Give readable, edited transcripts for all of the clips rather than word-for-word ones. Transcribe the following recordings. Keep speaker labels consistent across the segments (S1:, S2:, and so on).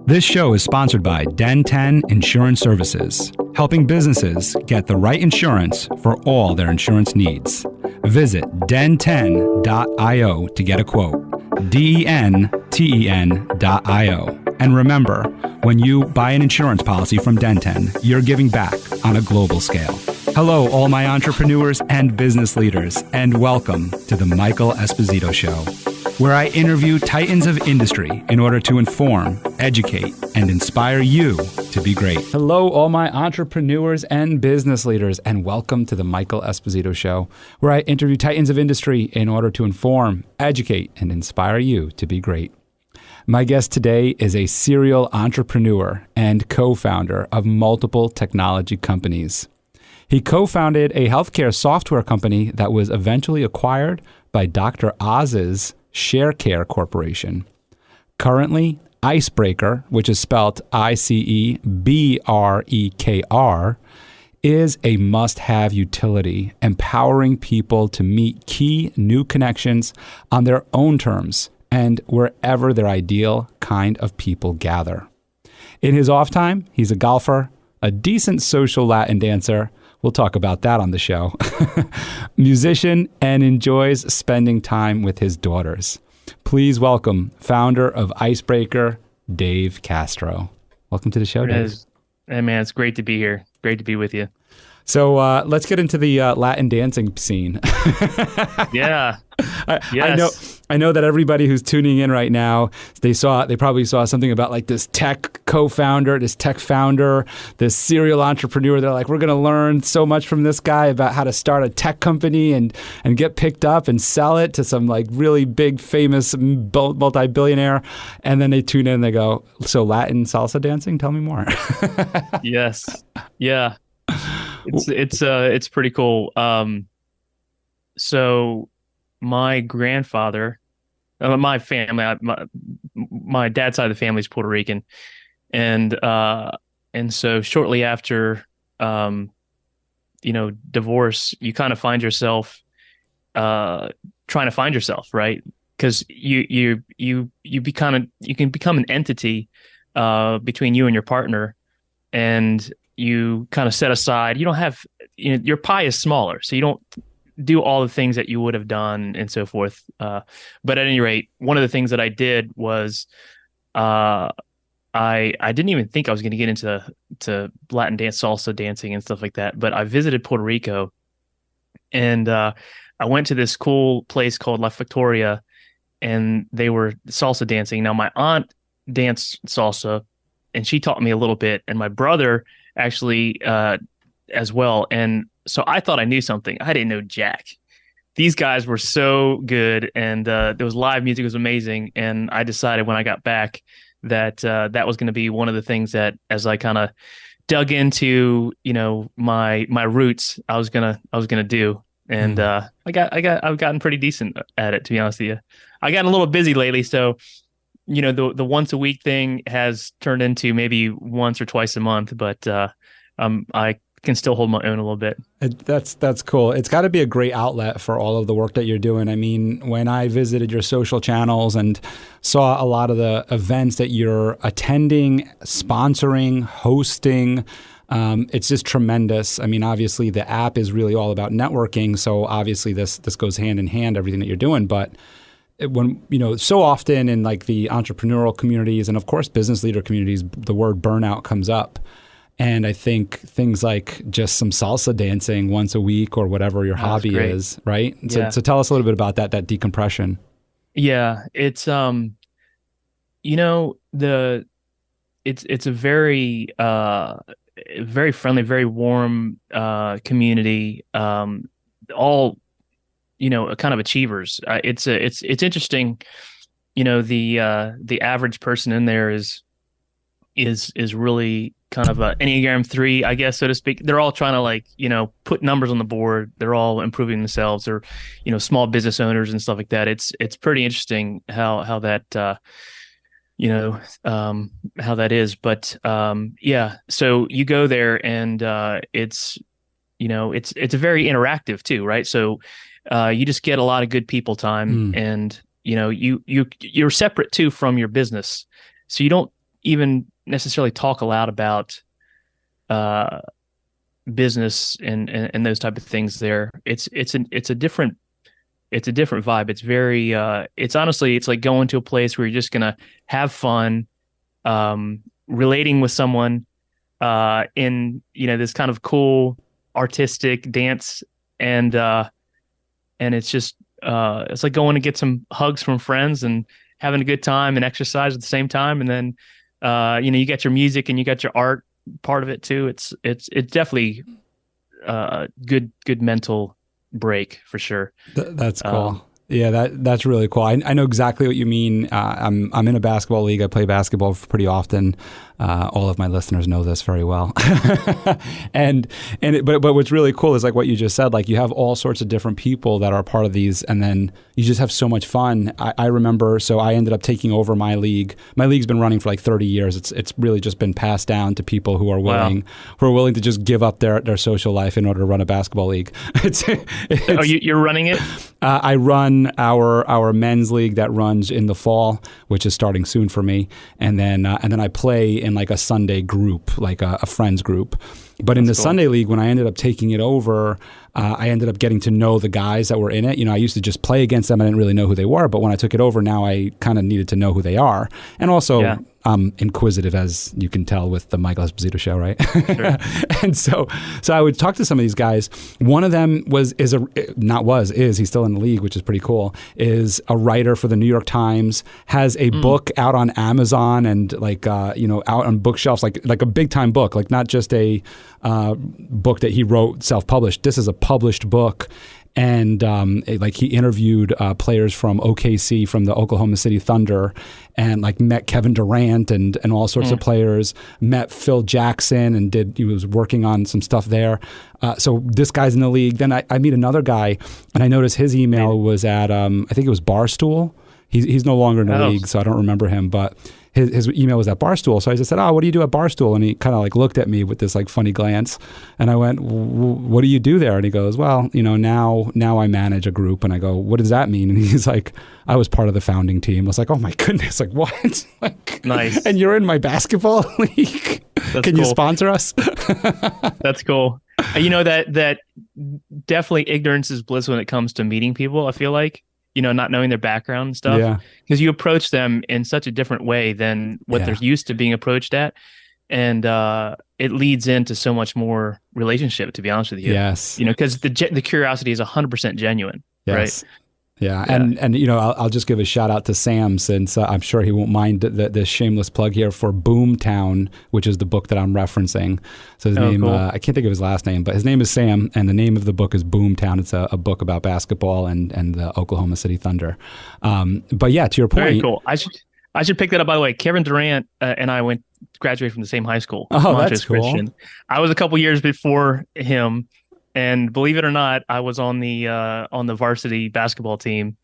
S1: This show is sponsored by Den 10 Insurance Services, helping businesses get the right insurance for all their insurance needs. Visit den10.io to get a quote. DENTEN.io. And remember, when you buy an insurance policy from Den 10, you're giving back on a global scale. Hello, all my entrepreneurs and business leaders, and welcome to the Michael Esposito Show, where I interview titans of industry in order to inform, educate, and inspire you to be great. Hello, all my entrepreneurs and business leaders, and welcome to the Michael Esposito Show, where I interview titans of industry in order to inform, educate, and inspire you to be great. My guest today is a serial entrepreneur and co-founder of multiple technology companies. He co-founded a healthcare software company that was eventually acquired by Dr. Oz's ShareCare Corporation. Currently, IceBrekr, which is spelled ICEBREKR, is a must-have utility, empowering people to meet key new connections on their own terms and wherever their ideal kind of people gather. In his off time, he's a golfer, a decent social Latin dancer. We'll talk about that on the show. Musician, and enjoys spending time with his daughters. Please welcome founder of IceBrekr, Dave Castro. Welcome to the show, Dave.
S2: Hey, man, it's great to be here. Great to be with you.
S1: So let's get into the Latin dancing scene.
S2: Yeah.
S1: Yes. I know that everybody who's tuning in right now, they probably saw something about like this tech founder, this serial entrepreneur. They're like, we're going to learn so much from this guy about how to start a tech company and get picked up and sell it to some like really big, famous multi-billionaire. And then they tune in and they go, so Latin salsa dancing? Tell me more.
S2: Yes. Yeah. It's pretty cool. So my grandfather, my family, my dad's side of the family is Puerto Rican, and so shortly after, divorce, you kind of find yourself trying to find yourself, right? Because you can become an entity between you and your partner, and you kind of set aside, you don't have, your pie is smaller, so you don't do all the things that you would have done and so forth. But at any rate, one of the things that I did was I didn't even think I was going to get into Latin dance, salsa dancing and stuff like that. But I visited Puerto Rico, and I went to this cool place called La Factoria, and they were salsa dancing. Now, my aunt danced salsa, and she taught me a little bit, and my brother actually as well. And so I thought I knew something. I didn't know jack. These guys were so good, and there was live music. It was amazing. And I decided when I got back that that was going to be one of the things that, as I kind of dug into, my roots, I was gonna do. And I've gotten pretty decent at it, to be honest with you. I got a little busy lately, so the once a week thing has turned into maybe once or twice a month, but I can still hold my own a little bit.
S1: That's cool. It's got to be a great outlet for all of the work that you're doing. I mean, when I visited your social channels and saw a lot of the events that you're attending, sponsoring, hosting, it's just tremendous. I mean, obviously the app is really all about networking, so obviously this goes hand in hand, everything that you're doing, but when, so often in like the entrepreneurial communities and of course business leader communities, the word burnout comes up. And I think things like just some salsa dancing once a week or whatever your hobby is, right?
S2: Yeah.
S1: So tell us a little bit about that decompression.
S2: Yeah, it's it's a very very friendly, very warm community. All kind of achievers. It's interesting. The average person in there is really kind of a Enneagram 3, I guess, so to speak. They're all trying to put numbers on the board. They're all improving themselves. They're, small business owners and stuff like that. It's pretty interesting how that, how that is. But yeah, so you go there and it's a very interactive too, right? So you just get a lot of good people time, and you're separate too from your business. So you don't even necessarily talk aloud about business and those type of things there. It's a different vibe. It's very it's honestly, it's like going to a place where you're just gonna have fun, relating with someone in, you know, this kind of cool artistic dance, and it's just it's like going to get some hugs from friends and having a good time and exercise at the same time. And then you know, you got your music and you got your art part of it too. It's definitely good mental break for sure.
S1: That's cool. Yeah, that's really cool. I know exactly what you mean. I'm in a basketball league. I play basketball pretty often. All of my listeners know this very well. But what's really cool is like what you just said. Like you have all sorts of different people that are part of these, and then you just have so much fun. I remember. So I ended up taking over my league. My league's been running for like 30 years. It's really just been passed down to people who are willing to just give up their social life in order to run a basketball league.
S2: Oh, you're running it?
S1: I run our men's league that runs in the fall, which is starting soon for me, and then I play in like a Sunday group, like a friends group. But in the Sunday league, when I ended up taking it over, I ended up getting to know the guys that were in it. You know, I used to just play against them. I didn't really know who they were. But when I took it over, now I kind of needed to know who they are. And also, I'm inquisitive, as you can tell with the Michael Esposito show, right? Sure. And so I would talk to some of these guys. One of them is he's still in the league, which is pretty cool, is a writer for the New York Times, has a book out on Amazon and like, you know, out on bookshelves, like a big time book, like not just a book that he wrote self-published. This is a published book. And like he interviewed players from OKC, from the Oklahoma City Thunder, and like met Kevin Durant and all sorts of players, met Phil Jackson, and he was working on some stuff there. So this guy's in the league. Then I meet another guy, and I noticed his email was at, I think it was Barstool. He's no longer in the league, so I don't remember him, but his email was at Barstool. So I just said, "Oh, what do you do at Barstool?" And he kind of like looked at me with this like funny glance, and I went, "What do you do there?" And he goes, "Well, you know, now I manage a group." And I go, "What does that mean?" And he's like, "I was part of the founding team." I was like, "Oh my goodness, like what?" Like, nice. And you're in my basketball league. Can you sponsor us?
S2: That's cool. You know, that definitely ignorance is bliss when it comes to meeting people, I feel like. You know, not knowing their background and stuff, because you approach them in such a different way than what they're used to being approached at. And it leads into so much more relationship, to be honest with you. Yes. You know, because the curiosity is 100% genuine, right?
S1: Yeah. And you know, I'll just give a shout out to Sam, since I'm sure he won't mind the shameless plug here for Boomtown, which is the book that I'm referencing. So his name, cool. I can't think of his last name, but his name is Sam, and the name of the book is Boomtown. It's a book about basketball and the Oklahoma City Thunder. But yeah, to your point.
S2: Very cool. I should pick that up, by the way. Kevin Durant and I graduated from the same high school.
S1: Oh, that's cool.
S2: Christian. I was a couple years before him. And believe it or not, I was on the varsity basketball team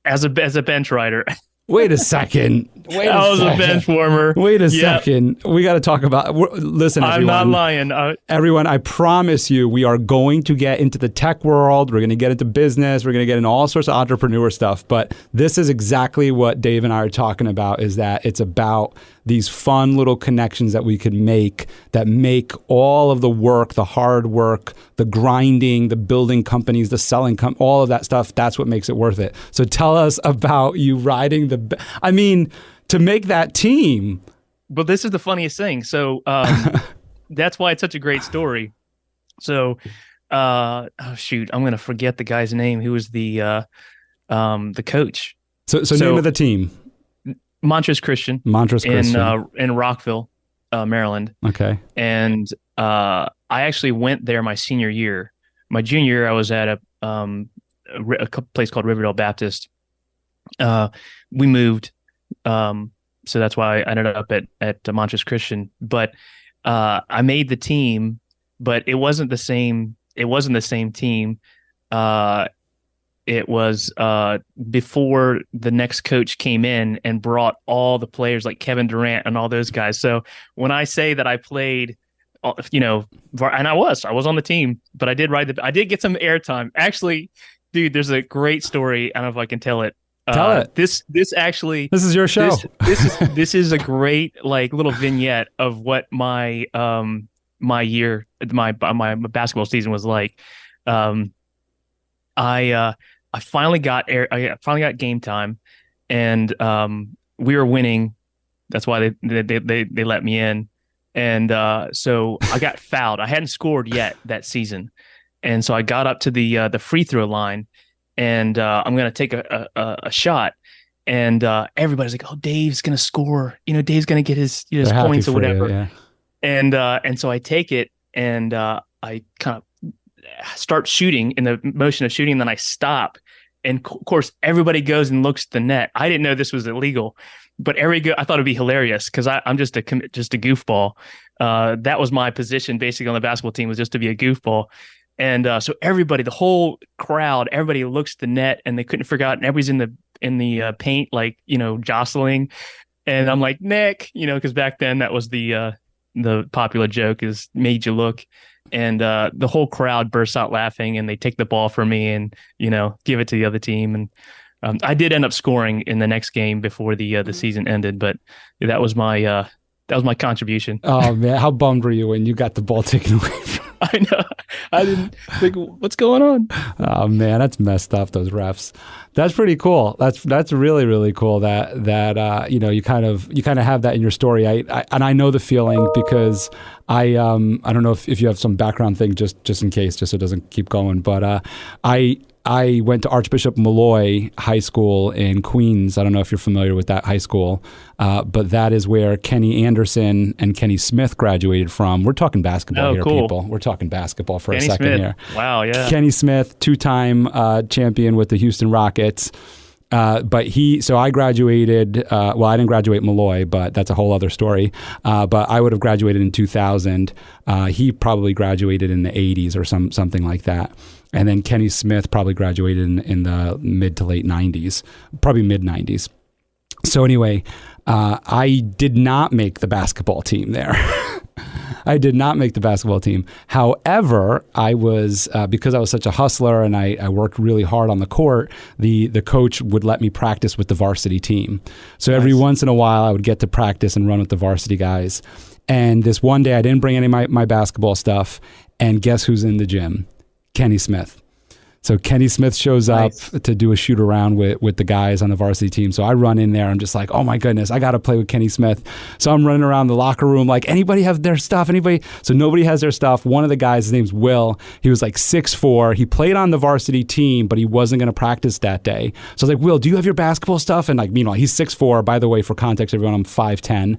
S2: as a bench rider.
S1: Wait a second.
S2: I was a bench warmer.
S1: Wait a second. We got to talk about. Listen, everyone.
S2: I'm not lying.
S1: Everyone, I promise you, we are going to get into the tech world. We're going to get into business. We're going to get into all sorts of entrepreneur stuff. But this is exactly what Dave and I are talking about. Is that it's about these fun little connections that we can make that make all of the work, the hard work, the grinding, the building companies, the selling all of that stuff. That's what makes it worth it. So tell us about you riding I mean, to make that team.
S2: But this is the funniest thing. So that's why it's such a great story. So, oh shoot, I'm going to forget the guy's name. Who was the coach?
S1: So name of the team.
S2: Montrose Christian. In Rockville, Maryland.
S1: Okay.
S2: And I actually went there my senior year. My junior year, I was at a place called Riverdale Baptist. We moved, so that's why I ended up at Montrose Christian. But I made the team, but it wasn't the same. It wasn't the same team. It was before the next coach came in and brought all the players like Kevin Durant and all those guys. So when I say that I played, you know, and I was on the team, but I did get some airtime. Actually, dude, there's a great story. I don't know if I can tell it.
S1: Tell it.
S2: This actually,
S1: this is your show.
S2: This is a great like little vignette of what my my basketball season was like. I finally got game time, and we were winning. That's why they let me in, and so I got fouled. I hadn't scored yet that season, and so I got up to the free throw line, and I'm gonna take a shot, and everybody's like, "Oh, Dave's gonna score. Dave's gonna get his points or whatever."
S1: You, yeah.
S2: And so I take it, and I kind of start shooting in the motion of shooting, and then I stop. And of course, everybody goes and looks at the net. I didn't know this was illegal, but I thought it'd be hilarious because I'm just a goofball. That was my position basically on the basketball team, was just to be a goofball. And so everybody, the whole crowd, everybody looks at the net, and they couldn't figure out. And everybody's in the paint, like jostling. And I'm like, Nick, because back then that was the popular joke, is made you look. And the whole crowd bursts out laughing, and they take the ball from me and give it to the other team. And I did end up scoring in the next game before the season ended, but that was my contribution.
S1: Oh man, how bummed were you when you got the ball taken away from you?
S2: I know. I didn't think, what's going on?
S1: Oh man, that's messed up, those refs. That's pretty cool. That's really, really cool that you kind of have that in your story. I know the feeling, because I don't know if you have some background thing just in case, just so it doesn't keep going, but I went to Archbishop Malloy High School in Queens. I don't know if you're familiar with that high school, but that is where Kenny Anderson and Kenny Smith graduated from. We're talking basketball here, cool. People. We're talking basketball for Kenny a second
S2: Smith.
S1: Here.
S2: Wow, yeah.
S1: Kenny Smith, two-time champion with the Houston Rockets. So I graduated, well, I didn't graduate Malloy, but that's a whole other story. But I would have graduated in 2000. He probably graduated in the 80s or something like that. And then Kenny Smith probably graduated in the mid to late 90s, probably mid 90s. So anyway, I did not make the basketball team there. I did not make the basketball team. However, I was, because I was such a hustler and I worked really hard on the court, the coach would let me practice with the varsity team. So every once in a while I would get to practice and run with the varsity guys. And this one day I didn't bring any of my basketball stuff. And guess who's in the gym? Kenny Smith. So Kenny Smith shows up to do a shoot around with the guys on the varsity team. So I run in there. I'm just like, oh my goodness, I got to play with Kenny Smith. So I'm running around the locker room like, anybody have their stuff? Anybody? So nobody has their stuff. One of the guys, his name's Will. He was like 6'4". He played on the varsity team, but he wasn't going to practice that day. So I was like, Will, do you have your basketball stuff? And like, meanwhile, he's 6'4". By the way, for context, everyone, I'm 5'10".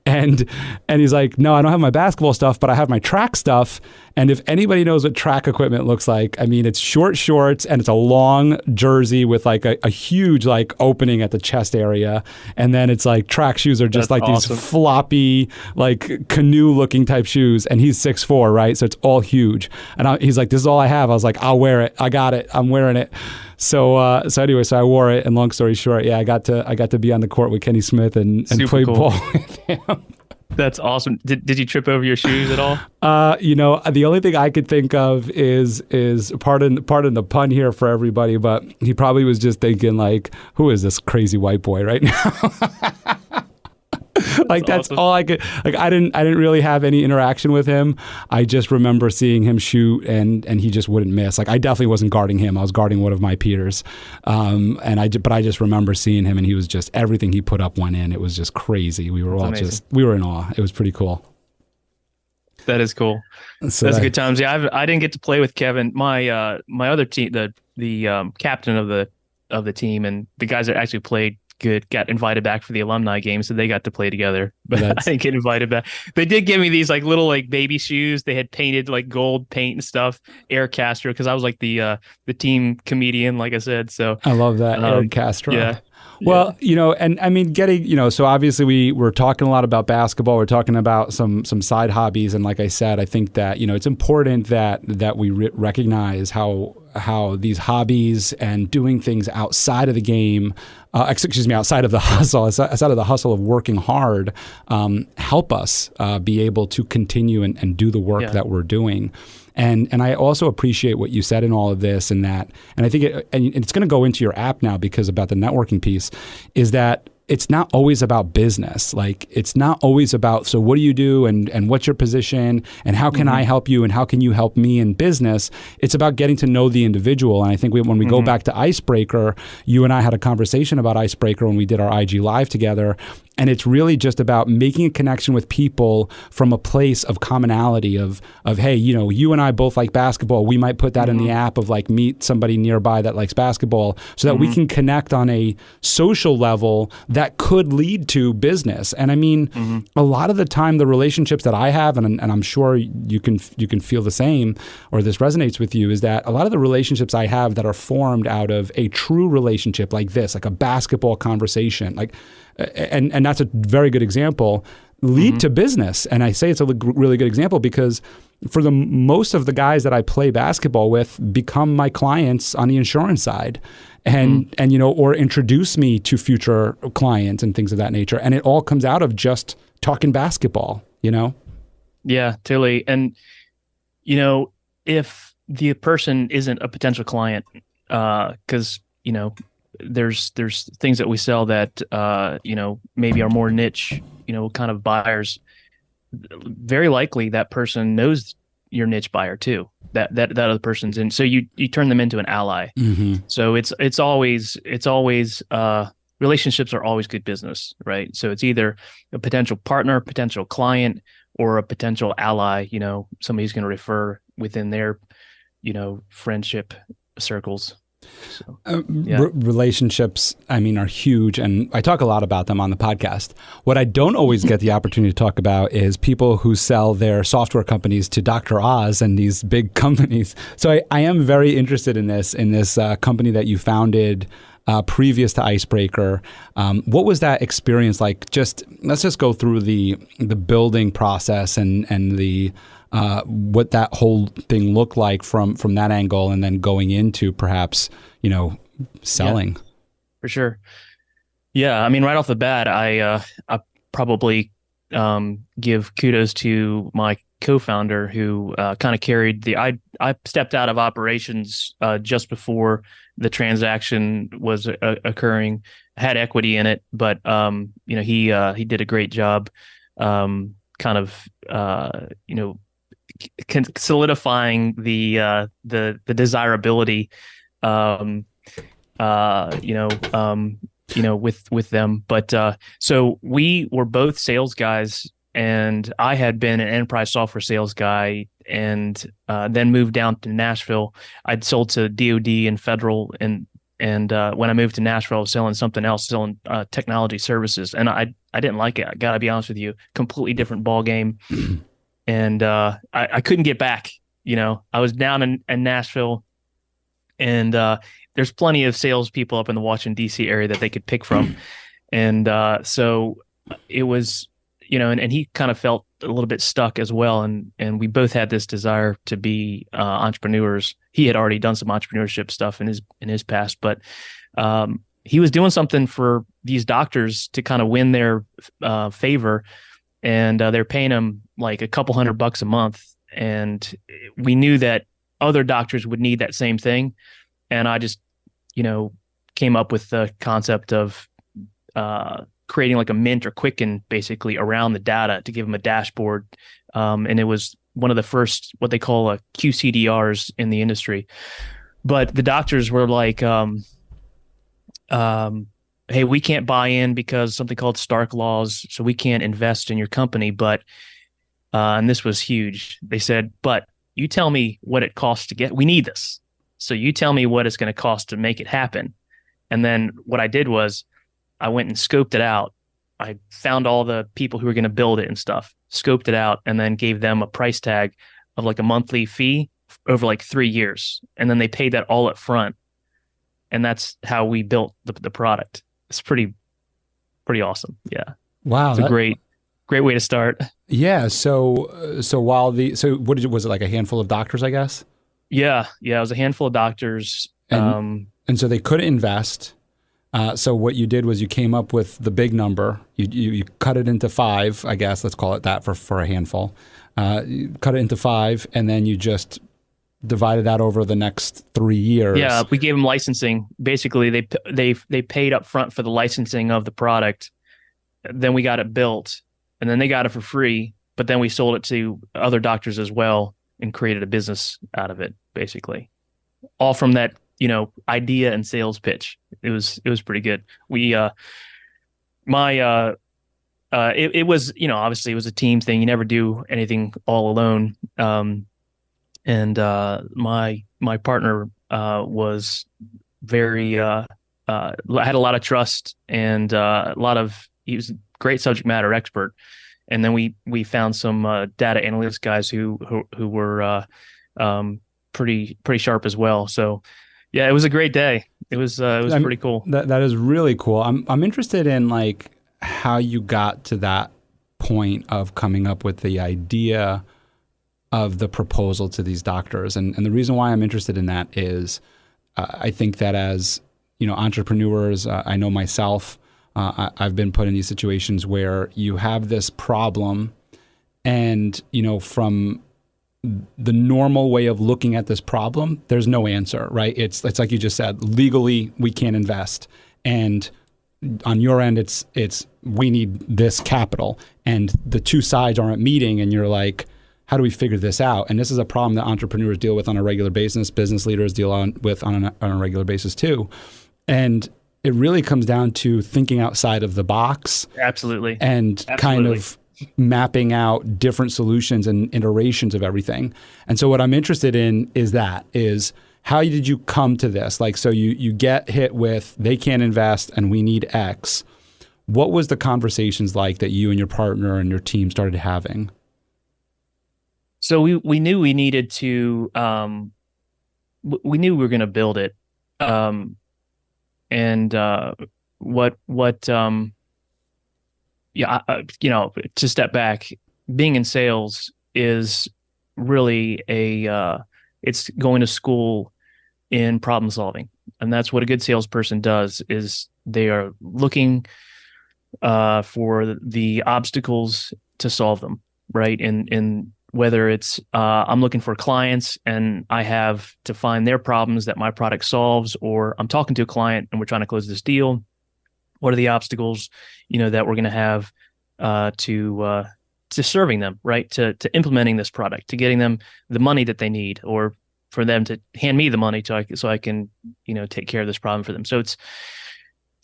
S1: And he's like, no, I don't have my basketball stuff, but I have my track stuff. And if anybody knows what track equipment looks like, I mean, it's short shorts and it's a long jersey with like a huge like opening at the chest area. And then it's like track shoes are just these floppy, like canoe looking type shoes. And he's 6'4", right? So it's all huge. And he's like, this is all I have. I was like, I'll wear it. I got it. I'm wearing it. So anyway, so I wore it. And long story short, yeah, I got to be on the court with Kenny Smith and play ball with him.
S2: That's awesome. Did you trip over your shoes at all?
S1: The only thing I could think of is pardon the pun here for everybody, but he probably was just thinking like, who is this crazy white boy right now? That's awesome. All I could, like, I didn't really have any interaction with him. I just remember seeing him shoot and he just wouldn't miss. Like, I definitely wasn't guarding him. I was guarding one of my peers. But I just remember seeing him and he was just, everything he put up went in. It was just crazy. We were we were in awe. It was pretty cool.
S2: That is cool. So that's a good times. Yeah. I didn't get to play with Kevin. My other team, the captain of the team, and the guys that actually played good got invited back for the alumni game, so they got to play together, but I didn't get invited back. They did give me these like little like baby shoes. They had painted like gold paint and stuff. Dave Castro, because I was like the team comedian, like I said. So
S1: I love that. Dave Castro.
S2: Yeah.
S1: Well, and I mean, so obviously we're talking a lot about basketball. We're talking about some side hobbies. And like I said, I think that, it's important that we recognize how how these hobbies and doing things outside of the game, outside of the hustle, outside of the hustle of working hard, help us be able to continue and do the work that we're doing. And I also appreciate what you said in all of this, and I think it's going to go into your app now, because about the networking piece is that it's not always about business. Like, it's not always about, so what do you do and what's your position and how can I help you and how can you help me in business? It's about getting to know the individual. And I think when we go back to IceBrekr, you and I had a conversation about IceBrekr when we did our IG Live together. And it's really just about making a connection with people from a place of commonality of hey, you and I both like basketball. We might put that in the app of like, meet somebody nearby that likes basketball, so that we can connect on a social level that could lead to business. And I mean, a lot of the time, the relationships that I have, and I'm sure you can feel the same, or this resonates with you, is that a lot of the relationships I have that are formed out of a true relationship like this, like a basketball conversation, like, and that's a very good example, lead to business. And I say it's a really good example because for the most of the guys that I play basketball with become my clients on the insurance side, and or introduce me to future clients and things of that nature. And it all comes out of just talking basketball,
S2: Yeah, totally. And if the person isn't a potential client, because there's things that we sell that maybe are more niche, kind of buyers. Very likely that person knows your niche buyer too. That other person's in. So you turn them into an ally. So it's always relationships are always good business, right? So it's either a potential partner, potential client, or a potential ally. Somebody who's going to refer within their friendship circles. So,
S1: relationships, are huge, and I talk a lot about them on the podcast. What I don't always get the opportunity to talk about is people who sell their software companies to Dr. Oz and these big companies. So I am very interested in this company that you founded previous to IceBrekr. What was that experience like? Let's just go through the building process and the what that whole thing looked like from that angle, and then going into perhaps, selling.
S2: Yeah, for sure. Yeah. Right off the bat, I probably give kudos to my co-founder who kind of carried I stepped out of operations just before the transaction was occurring. I had equity in it, but he did a great job solidifying the desirability with them. But so we were both sales guys, and I had been an enterprise software sales guy, and then moved down to Nashville. I'd sold to DoD and federal, and when I moved to Nashville, I was selling something else, selling technology services, and I didn't like it. I gotta be honest with you, completely different ball game. And I couldn't get back. I was down in Nashville, and there's plenty of salespeople up in the Washington, D.C. area that they could pick from. And so it was, and he kind of felt a little bit stuck as well. And we both had this desire to be entrepreneurs. He had already done some entrepreneurship stuff in his past, but he was doing something for these doctors to kind of win their favor. And they're paying him like a couple $100 a month. And we knew that other doctors would need that same thing. And I just, came up with the concept of creating like a Mint or Quicken basically around the data to give them a dashboard. And it was one of the first, what they call a QCDRs in the industry. But the doctors were like, hey, we can't buy in because something called Stark laws, so we can't invest in your company. But, and this was huge, they said, but you tell me what it costs to we need this. So you tell me what it's going to cost to make it happen. And then what I did was I went and scoped it out. I found all the people who were going to build it and stuff, scoped it out, and then gave them a price tag of like a monthly fee over like 3 years. And then they paid that all up front. And that's how we built the product. It's pretty awesome. Yeah.
S1: Wow.
S2: It's a great way to start.
S1: Yeah. So was it like a handful of doctors, I guess?
S2: Yeah, it was a handful of doctors.
S1: And so they couldn't invest. So what you did was you came up with the big number. You cut it into 5, I guess. Let's call it that for a handful. You cut it into 5, and then you just divided that over the next 3 years.
S2: Yeah, we gave them licensing. Basically, they paid up front for the licensing of the product. Then we got it built, and then they got it for free. But then we sold it to other doctors as well and created a business out of it, basically. All from that, idea and sales pitch. It was pretty good. It was, obviously it was a team thing. You never do anything all alone. And my partner was very had a lot of trust and he was a great subject matter expert. And then we found some data analytics guys who were pretty sharp as well. So yeah, it was a great day. It was pretty cool.
S1: That is really cool. I'm interested in like how you got to that point of coming up with the idea of the proposal to these doctors. And the reason why I'm interested in that is I think that as, entrepreneurs, I know myself, I've been put in these situations where you have this problem and, from the normal way of looking at this problem, there's no answer, right? It's like you just said, legally, we can't invest. And on your end, it's we need this capital. And the two sides aren't meeting and you're like, how do we figure this out? And this is a problem that entrepreneurs deal with on a regular basis. Business leaders deal with on a regular basis too. And it really comes down to thinking outside of the box.
S2: Absolutely.
S1: And kind of mapping out different solutions and iterations of everything. And so what I'm interested in is how did you come to this? Like, so you get hit with, they can't invest and we need X. What was the conversations like that you and your partner and your team started having?
S2: So we knew we needed to, we knew we were going to build it. To step back, being in sales is really it's going to school in problem solving. And that's what a good salesperson does is they are looking for the obstacles to solve them, right? And whether it's I'm looking for clients and I have to find their problems that my product solves, or I'm talking to a client and we're trying to close this deal. What are the obstacles, that we're going to have to serving them, right? To implementing this product, to getting them the money that they need, or for them to hand me the money so I can, take care of this problem for them. So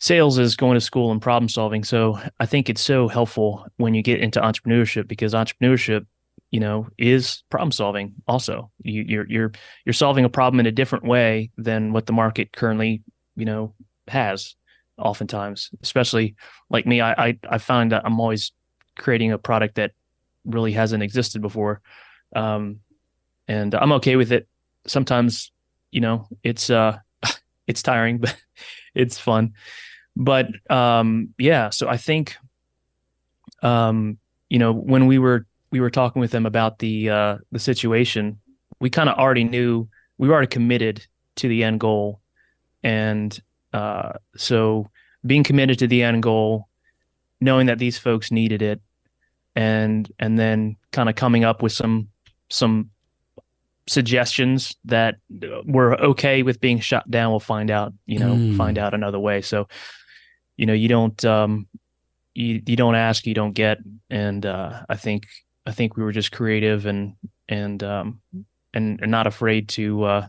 S2: sales is going to school and problem solving. So I think it's so helpful when you get into entrepreneurship, because entrepreneurship, is problem solving. Also, you're solving a problem in a different way than what the market currently, has. Oftentimes, especially like me, I find that I'm always creating a product that really hasn't existed before, and I'm okay with it. Sometimes, it's it's tiring, but it's fun. But so I think, when we were talking with them about the situation, we kind of already knew, we were already committed to the end goal, and so being committed to the end goal, knowing that these folks needed it, and then kind of coming up with some suggestions that were okay with being shot down. We'll find out, find out another way. So, you don't you don't ask, you don't get. And I think we were just creative and not afraid to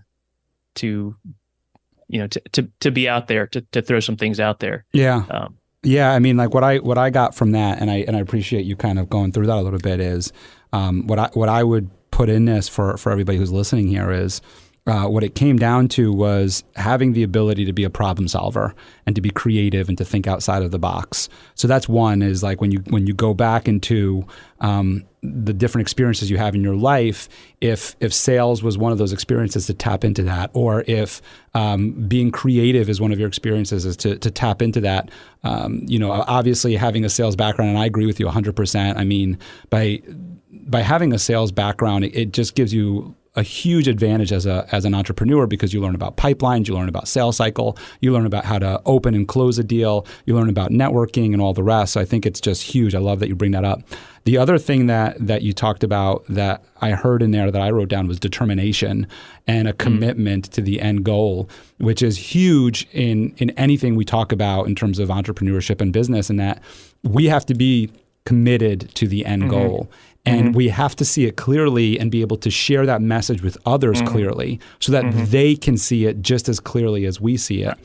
S2: be out there, to throw some things out there.
S1: Yeah. Yeah. I mean, like what I got from that, and I appreciate you kind of going through that a little bit, is what I would put in this for everybody who's listening here is what it came down to was having the ability to be a problem solver and to be creative and to think outside of the box. So that's one, is like when you go back into the different experiences you have in your life, if sales was one of those experiences, to tap into that, or if being creative is one of your experiences, is to tap into that. Obviously having a sales background, and I agree with you 100%. I mean, by having a sales background, it just gives you a huge advantage as an entrepreneur, because you learn about pipelines, you learn about sales cycle, you learn about how to open and close a deal, you learn about networking and all the rest. So I think it's just huge. I love that you bring that up. The other thing that you talked about that I heard in there that I wrote down was determination and a commitment to the end goal, which is huge in anything we talk about in terms of entrepreneurship and business, and that we have to be committed to the end goal. And we have to see it clearly and be able to share that message with others clearly so that they can see it just as clearly as we see it.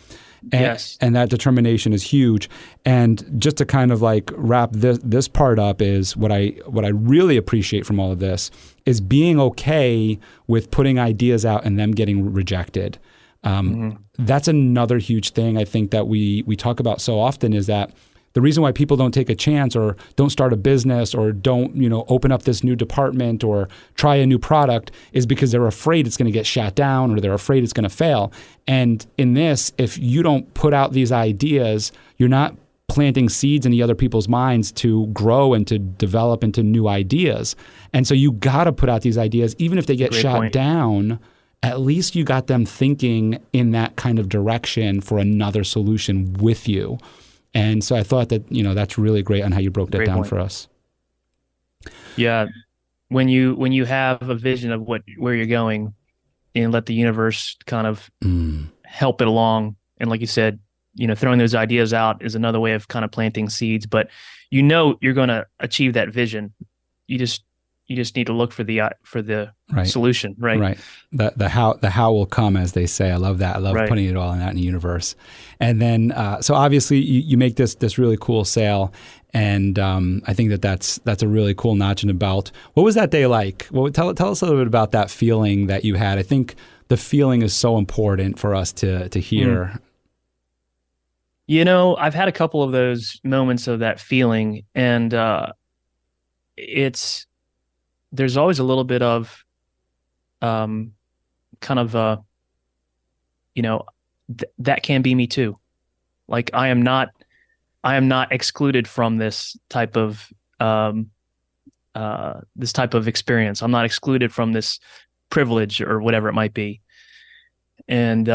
S1: And that determination is huge. And just to kind of like wrap this part up is what I really appreciate from all of this is being okay with putting ideas out and them getting rejected. That's another huge thing I think that we talk about so often, is that the reason why people don't take a chance or don't start a business or don't, open up this new department or try a new product is because they're afraid it's going to get shut down or they're afraid it's going to fail. And in this, if you don't put out these ideas, you're not planting seeds in the other people's minds to grow and to develop into new ideas. And so you got to put out these ideas, even if they get shot down. At least you got them thinking in that kind of direction for another solution with you. And so I thought that, that's really great on how you broke that down for us.
S2: Yeah. When you have a vision of where you're going and let the universe kind of help it along. And like you said, throwing those ideas out is another way of kind of planting seeds, but you're going to achieve that vision. You just need to look for the solution, right?
S1: Right. The how will come, as they say. I love that. I love putting it all out in the universe. And then, so obviously you make this really cool sale, and I think that's a really cool notch in the belt. What was that day like? Well, tell us a little bit about that feeling that you had. I think the feeling is so important for us to hear.
S2: I've had a couple of those moments of that feeling, and there's always a little bit of that can be me too. Like I am not excluded from this type of experience. I'm not excluded from this privilege or whatever it might be. And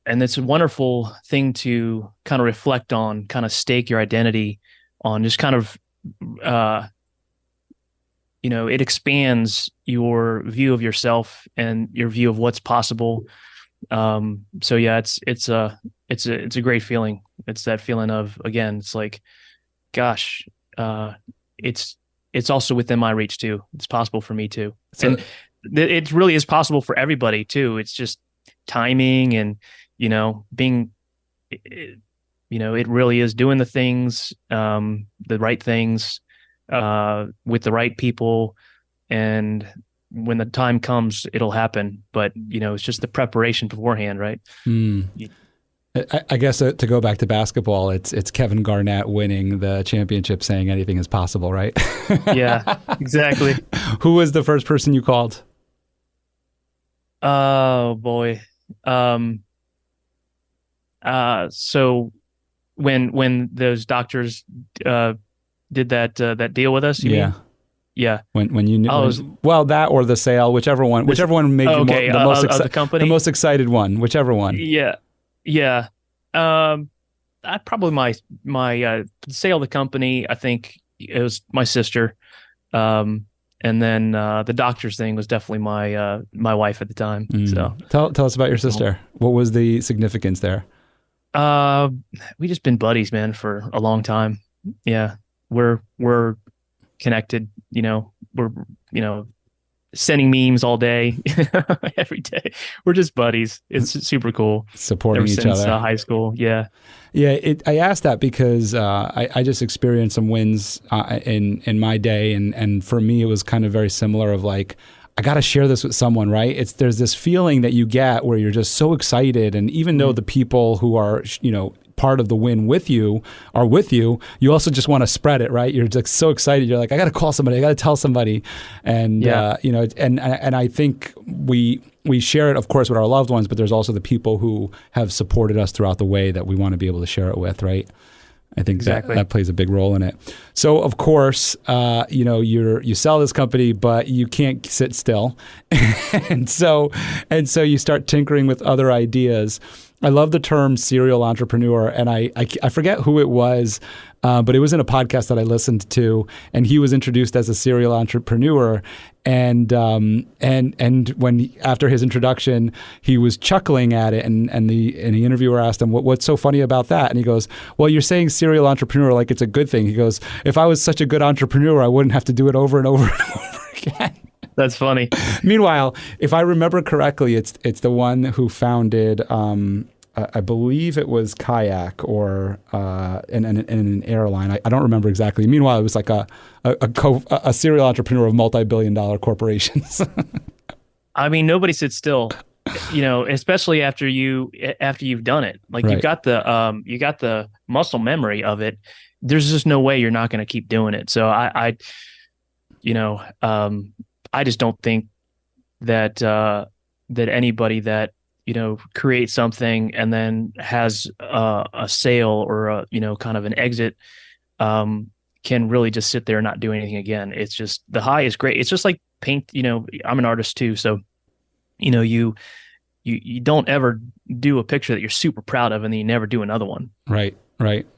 S2: it's a wonderful thing to kind of reflect on, kind of stake your identity on, just kind of it expands your view of yourself and your view of what's possible. So yeah, it's a great feeling. It's that feeling of, again, it's like, gosh, it's also within my reach too. It's possible for me too. So, and it really is possible for everybody too. It's just timing and, being, it really is doing the things, the right things, with the right people, and when the time comes, it'll happen. But it's just the preparation beforehand, right?
S1: I guess to go back to basketball, it's Kevin Garnett winning the championship, saying anything is possible, right?
S2: Yeah, exactly.
S1: Who was the first person you called?
S2: Oh boy. So when those doctors did that deal with us, you mean? Yeah.
S1: When you knew, that or the sale, whichever one made you the most excited one, whichever one.
S2: Yeah. I probably my sale of the company, I think it was my sister, and then the doctor's thing was definitely my wife at the time. So
S1: tell us about your sister. What was the significance there?
S2: We just been buddies, man, for a long time. Yeah. We're connected, we're, sending memes all day, every day. We're just buddies. It's super cool.
S1: Supporting each other.
S2: High school. Yeah.
S1: Yeah. I asked that because I just experienced some wins in my day. And for me, it was kind of very similar of like, I got to share this with someone, right? There's this feeling that you get where you're just so excited. And even though the people who are, part of the win with you are with you, you also just want to spread it, right? You're just so excited. You're like, I got to call somebody. I got to tell somebody. And, and I think we share it, of course, with our loved ones, but there's also the people who have supported us throughout the way that we want to be able to share it with, right? I think
S2: Exactly.
S1: that plays a big role in it. So of course, you sell this company, but you can't sit still, and so you start tinkering with other ideas. I love the term serial entrepreneur, and I forget who it was, but it was in a podcast that I listened to, and he was introduced as a serial entrepreneur. And when after his introduction, he was chuckling at it, and the interviewer asked him, "What's so funny about that?" And he goes, "Well, you're saying serial entrepreneur like it's a good thing." He goes, "If I was such a good entrepreneur, I wouldn't have to do it over and over and over again."
S2: That's funny.
S1: Meanwhile, if I remember correctly, it's the one who founded, I believe it was Kayak or in an airline. I don't remember exactly. Meanwhile, it was like a serial entrepreneur of multi-billion-dollar corporations.
S2: I mean, nobody sits still, especially after you've done it. Like
S1: Right.
S2: you got the muscle memory of it. There's just no way you're not going to keep doing it. So I just don't think that that anybody that creates something and then has a sale or a kind of an exit can really just sit there and not do anything again. It's just the high is great. It's just like paint. I'm an artist too, so you don't ever do a picture that you're super proud of and then you never do another one.
S1: Right.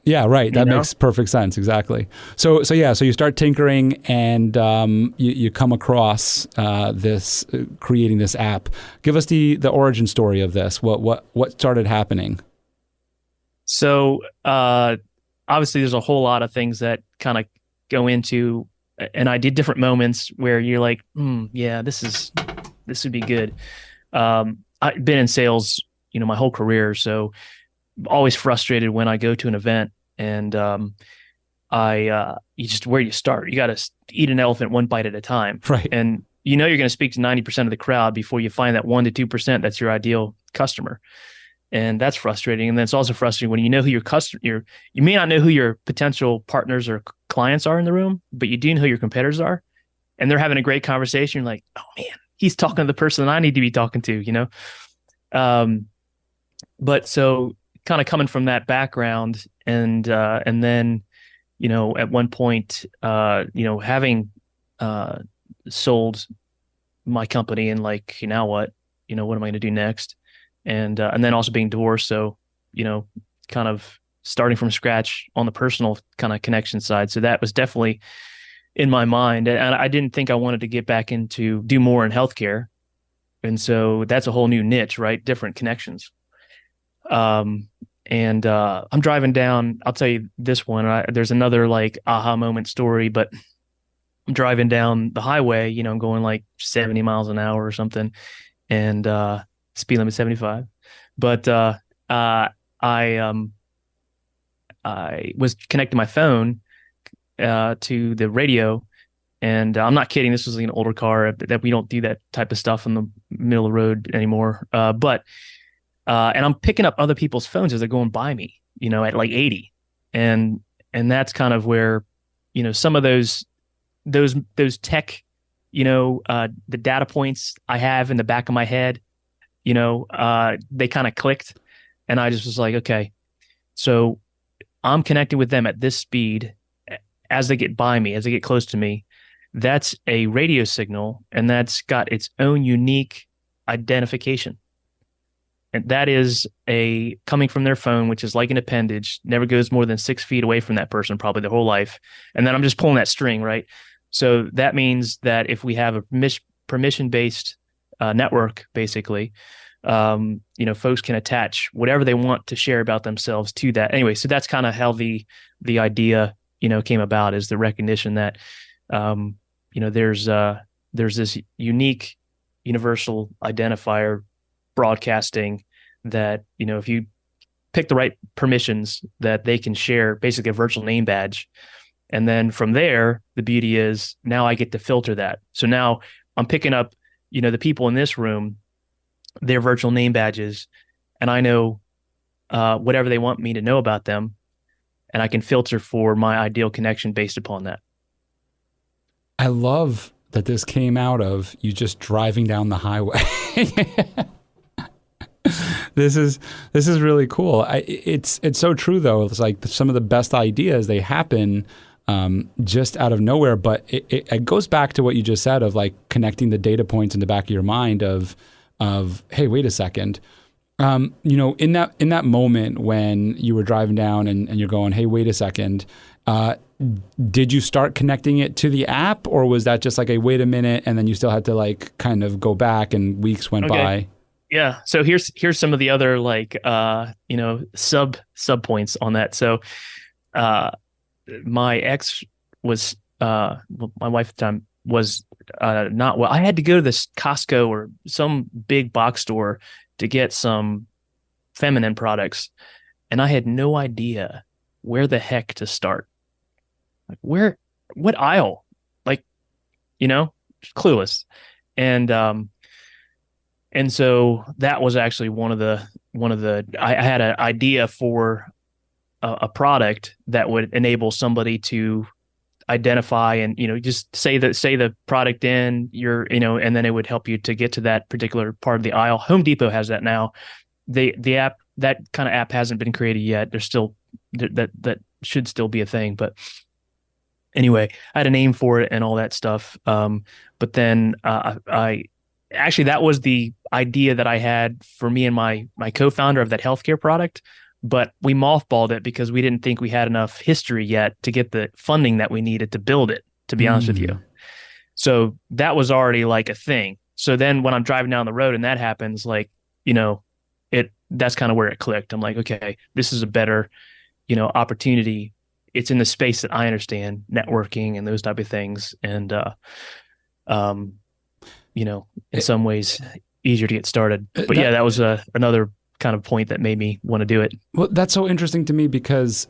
S1: Yeah, right. That makes perfect sense. Exactly. So you start tinkering and you come across this creating this app. Give us the origin story of this. What started happening?
S2: So obviously there's a whole lot of things that kind of go into, and I did different moments where you're like, yeah, this would be good. I've been in sales, my whole career. So always frustrated when I go to an event and you just, where you start, you got to eat an elephant one bite at a time.
S1: Right.
S2: And you're going to speak to 90% of the crowd before you find that 1% to 2% that's your ideal customer. And that's frustrating. And then it's also frustrating when you know who your customer, you may not know who your potential partners or clients are in the room, but you do know who your competitors are. And they're having a great conversation. You're like, oh man, he's talking to the person that I need to be talking to, But so kind of coming from that background and then, at one point, having sold my company and like, now what am I going to do next? And then also being divorced. So, kind of starting from scratch on the personal kind of connection side. So that was definitely in my mind. And I didn't think I wanted to get back into do more in healthcare. And so that's a whole new niche, right? Different connections. And I'm driving down, I'll tell you this one, there's another like aha moment story, but I'm driving down the highway, I'm going like 70 miles an hour or something, and speed limit 75. But I was connecting my phone to the radio, and I'm not kidding. This was like an older car that we don't do that type of stuff in the middle of the road anymore. And I'm picking up other people's phones as they're going by me, at like 80. And that's kind of where, some of those tech, the data points I have in the back of my head, they kind of clicked, and I just was like, okay, so I'm connecting with them at this speed as they get by me, as they get close to me. That's a radio signal, and that's got its own unique identification. And that is coming from their phone, which is like an appendage, never goes more than 6 feet away from that person, probably their whole life. And then I'm just pulling that string, right? So that means that if we have a permission-based network, basically, folks can attach whatever they want to share about themselves to that. Anyway, so that's kind of how the idea, came about, is the recognition that, there's this unique universal identifier broadcasting that, if you pick the right permissions, that they can share basically a virtual name badge. And then from there, the beauty is now I get to filter that. So now I'm picking up, the people in this room, their virtual name badges, and I know whatever they want me to know about them, and I can filter for my ideal connection based upon that.
S1: I love that this came out of you just driving down the highway. This is really cool. It's so true though. It's like some of the best ideas, they happen just out of nowhere. But it goes back to what you just said of like connecting the data points in the back of your mind of hey, wait a second. In that moment when you were driving down and you're going, hey, wait a second. Did you start connecting it to the app, or was that just like a wait a minute and then you still had to like kind of go back and weeks went by?
S2: Yeah. So here's some of the other like sub points on that. So my ex was my wife at the time was not well. I had to go to this Costco or some big box store to get some feminine products, and I had no idea where the heck to start. Like what aisle? Like, clueless. And so that was actually one of the I had an idea for a product that would enable somebody to identify and just say the product in and then it would help you to get to that particular part of the aisle. Home Depot has that now. The app, that kind of app hasn't been created yet. There's still that should still be a thing, but anyway, I had a name for it and all that stuff. But then I actually, that was the idea that I had for me and my co-founder of that healthcare product, but we mothballed it because we didn't think we had enough history yet to get the funding that we needed to build it, to be honest with you. So that was already like a thing. So then when I'm driving down the road and that happens, like, that's kind of where it clicked. I'm like, okay, this is a better, opportunity. It's in the space that I understand, networking and those type of things. And, in some ways easier to get started. But that was another kind of point that made me want to do it.
S1: Well, that's so interesting to me because,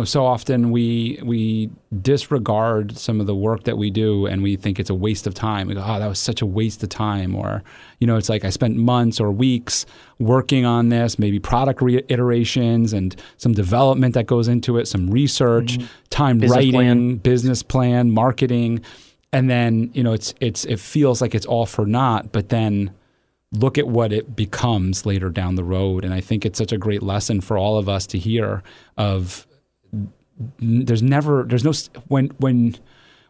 S1: so often we disregard some of the work that we do and we think it's a waste of time. We go, oh, that was such a waste of time. Or, it's like I spent months or weeks working on this, maybe product iterations and some development that goes into it, some research, time writing, business plan, marketing. And then, it feels like it's all for naught, but then look at what it becomes later down the road. And I think it's such a great lesson for all of us to hear of when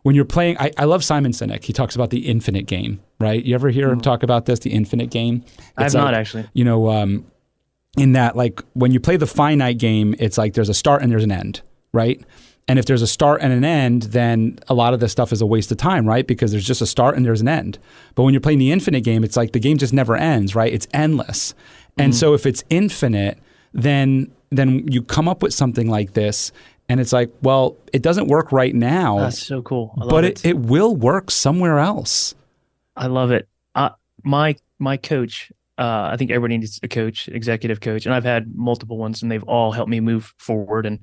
S1: you're playing, I love Simon Sinek. He talks about the infinite game, right? You ever hear him talk about this, the infinite game?
S2: I have not actually.
S1: In that, like when you play the finite game, it's like there's a start and there's an end, right? And if there's a start and an end, then a lot of this stuff is a waste of time, right? Because there's just a start and there's an end. But when you're playing the infinite game, it's like the game just never ends, right? It's endless. And so if it's infinite, then you come up with something like this and it's like, well, it doesn't work right now.
S2: That's so cool. I love
S1: but it will work somewhere else.
S2: I love it. My coach, I think everybody needs a coach, executive coach, and I've had multiple ones and they've all helped me move forward. And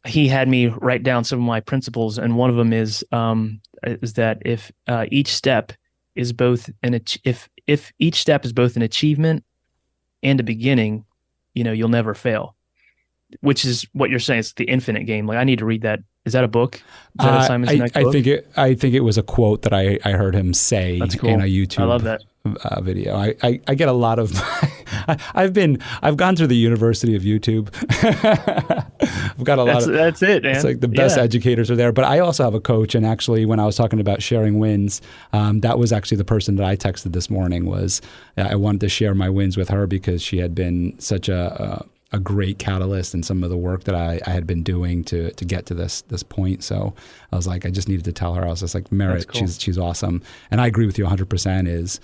S2: he had me write down some of my principles, and one of them is that if each step is both if each step is both an achievement and a beginning, you'll never fail. Which is what you're saying. It's the infinite game. Like I need to read that. Is that a book? Is that a Simon Sinek book?
S1: I think it was a quote that I heard him say in a YouTube.
S2: I love that.
S1: Video. I get a lot of. I've gone through the University of YouTube. I've got a lot of.
S2: That's it, man.
S1: It's like the best educators are there. But I also have a coach, and actually, when I was talking about sharing wins, that was actually the person that I texted this morning. Was I wanted to share my wins with her because she had been such a great catalyst in some of the work that I had been doing to get to this point. So I was like, I just needed to tell her. I was just like, Merritt, cool. She's awesome. And I agree with you 100% is,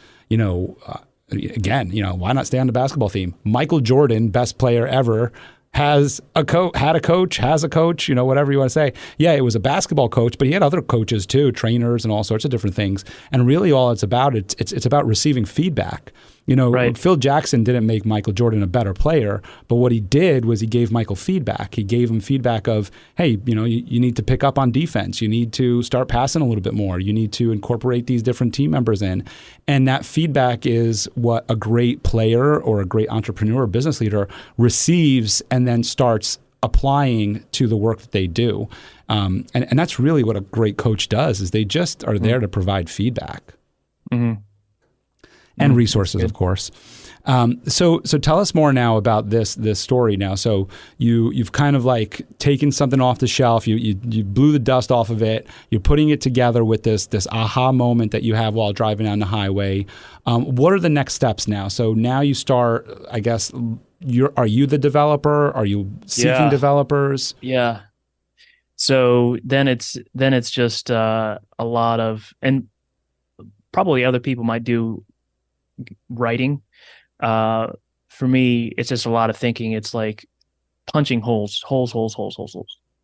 S1: again, why not stay on the basketball theme? Michael Jordan, best player ever, has a coach, whatever you want to say. Yeah, it was a basketball coach, but he had other coaches too, trainers and all sorts of different things. And really all it's about, it's about receiving feedback. Right. Phil Jackson didn't make Michael Jordan a better player, but what he did was he gave Michael feedback. He gave him feedback of, hey, you need to pick up on defense. You need to start passing a little bit more. You need to incorporate these different team members in. And that feedback is what a great player or a great entrepreneur or business leader receives and then starts applying to the work that they do. And that's really what a great coach does is they just are there to provide feedback. Mm-hmm. And resources, of course. So tell us more now about this story now. So you've kind of like taken something off the shelf, you blew the dust off of it, you're putting it together with this aha moment that you have while driving down the highway. What are the next steps now? So now you start, I guess, are you the developer? Are you seeking developers?
S2: Yeah. So then it's just a lot of, and probably other people might do writing. For me, it's just a lot of thinking. It's like punching holes.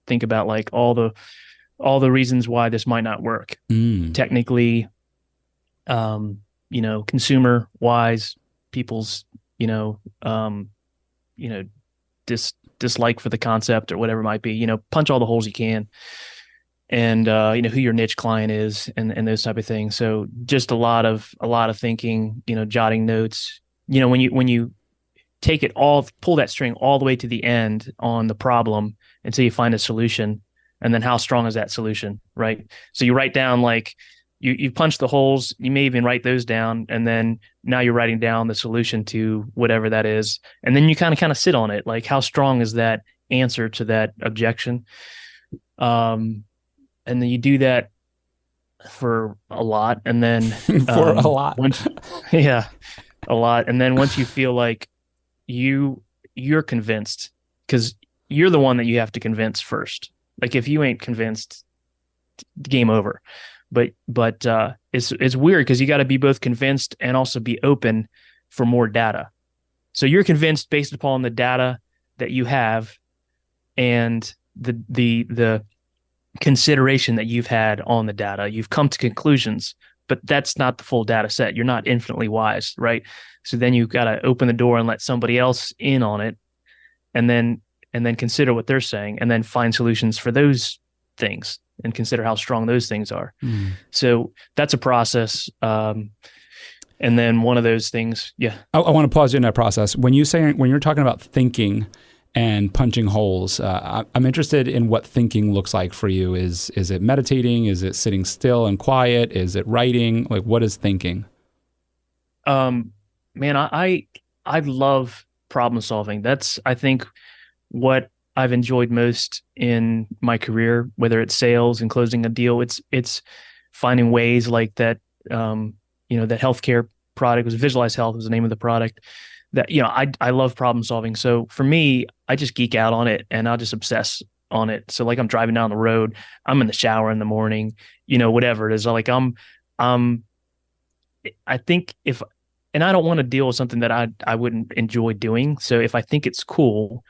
S2: Think about like all the reasons why this might not work. Technically, consumer wise, people's, dislike for the concept or whatever it might be, punch all the holes you can, and who your niche client is, and those type of things. So just a lot of thinking, jotting notes. When you take it all, pull that string all the way to the end on the problem until you find a solution, and then how strong is that solution, right? So you write down, like, you punch the holes, you may even write those down, and then now you're writing down the solution to whatever that is, and then you kind of sit on it, like how strong is that answer to that objection, and then you do that for a lot, and then
S1: for a lot,
S2: a lot, and then once you feel like you're convinced, because you're the one that you have to convince first. Like if you ain't convinced, game over. But it's weird because you got to be both convinced and also be open for more data. So you're convinced based upon the data that you have and the consideration that you've had on the data. You've come to conclusions, but that's not the full data set. You're not infinitely wise, right? So then you've got to open the door and let somebody else in on it, and then consider what they're saying, and then find solutions for those things, and consider how strong those things are. So that's a process. And then one of those things,
S1: I want to pause you in that process. When you're talking about thinking and punching holes, I'm interested in what thinking looks like for you. Is it meditating? Is it sitting still and quiet? Is it writing? Like, what is thinking?
S2: Man, I love problem solving. That's, I think, what I've enjoyed most in my career, whether it's sales and closing a deal. It's finding ways like that. That healthcare product was Visualize Health was the name of the product. That I love problem solving. So for me, I just geek out on it, and I'll just obsess on it. So like I'm driving down the road, I'm in the shower in the morning, whatever it is. Like I think and I don't want to deal with something that I wouldn't enjoy doing. So if I think it's cool,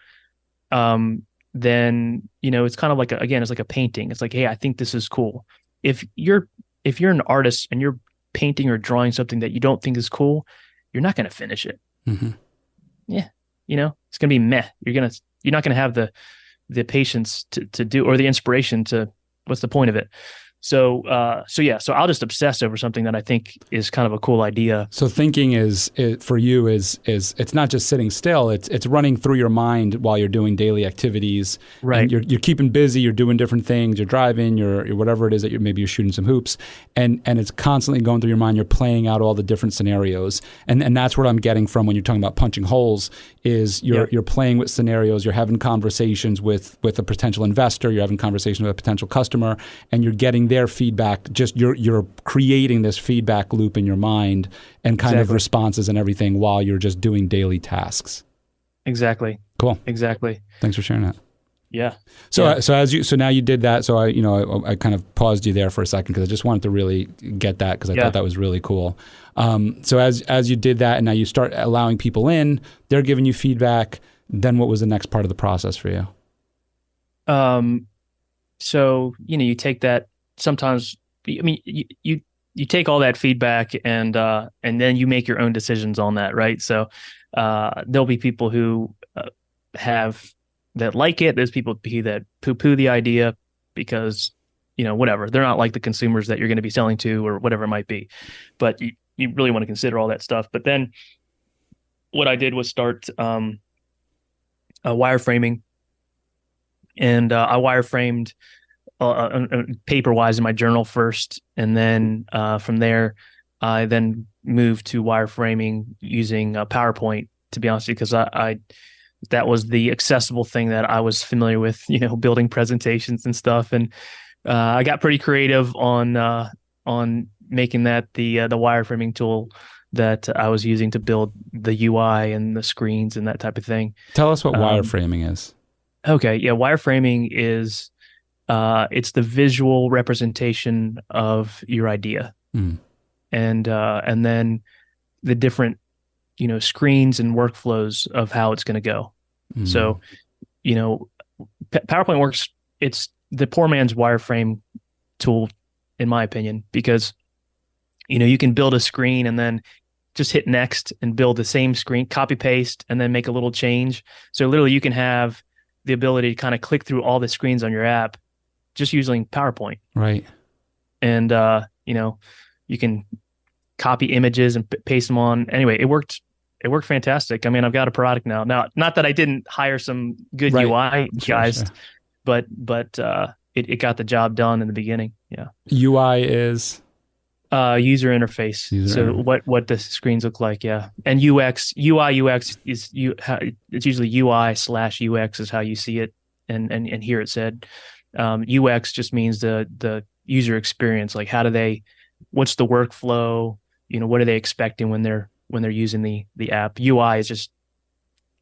S2: then it's kind of like it's like a painting. It's like, hey, I think this is cool. If you're an artist and you're painting or drawing something that you don't think is cool, you're not going to finish it.
S1: Mm-hmm.
S2: Yeah, it's going to be meh. You're not going to have the patience to do, or the inspiration to. What's the point of it? So I'll just obsess over something that I think is kind of a cool idea.
S1: So thinking for you is it's not just sitting still. It's running through your mind while you're doing daily activities.
S2: Right.
S1: And you're keeping busy. You're doing different things. You're driving. You're whatever it is that maybe you're shooting some hoops, and it's constantly going through your mind. You're playing out all the different scenarios, and that's what I'm getting from when you're talking about punching holes. Is you're playing with scenarios. You're having conversations with a potential investor. You're having conversations with a potential customer, and you're getting their feedback. Just you're creating this feedback loop in your mind and kind of responses and everything while you're just doing daily tasks.
S2: Exactly.
S1: Cool.
S2: Exactly.
S1: Thanks for sharing that.
S2: Yeah.
S1: So now you did that. So I kind of paused you there for a second because I just wanted to really get that, because I thought that was really cool. So as you did that, and now you start allowing people in, they're giving you feedback. Then what was the next part of the process for you?
S2: So you take that. Sometimes, you take all that feedback and then you make your own decisions on that, right? So there'll be people who that like it. There's people that poo-poo the idea because whatever, they're not like the consumers that you're going to be selling to or whatever it might be. But you really want to consider all that stuff. But then what I did was start wireframing, and I wireframed paper-wise in my journal first, and then from there I then moved to wireframing using PowerPoint, to be honest, because I that was the accessible thing that I was familiar with, building presentations and stuff. And I got pretty creative on making that the wireframing tool that I was using to build the UI and the screens and that type of thing.
S1: Tell us what wireframing is.
S2: Okay, yeah, wireframing is it's the visual representation of your idea, and then the different screens and workflows of how it's going to go. So, PowerPoint works. It's the poor man's wireframe tool, in my opinion, because you can build a screen and then just hit next and build the same screen, copy paste, and then make a little change. So literally, you can have the ability to kind of click through all the screens on your app just using PowerPoint.
S1: Right.
S2: And you can copy images and paste them on. Anyway, it worked fantastic. I mean, I've got a product now. Now, not that I didn't hire some good UI guys, sure. but it got the job done in the beginning. Yeah.
S1: UI is
S2: user interface. What the screens look like. Yeah. And UI/UX is it's usually UI/UX is how you see it and hear it said. UX just means the user experience. Like what's the workflow? What are they expecting when they're using the app? UI is just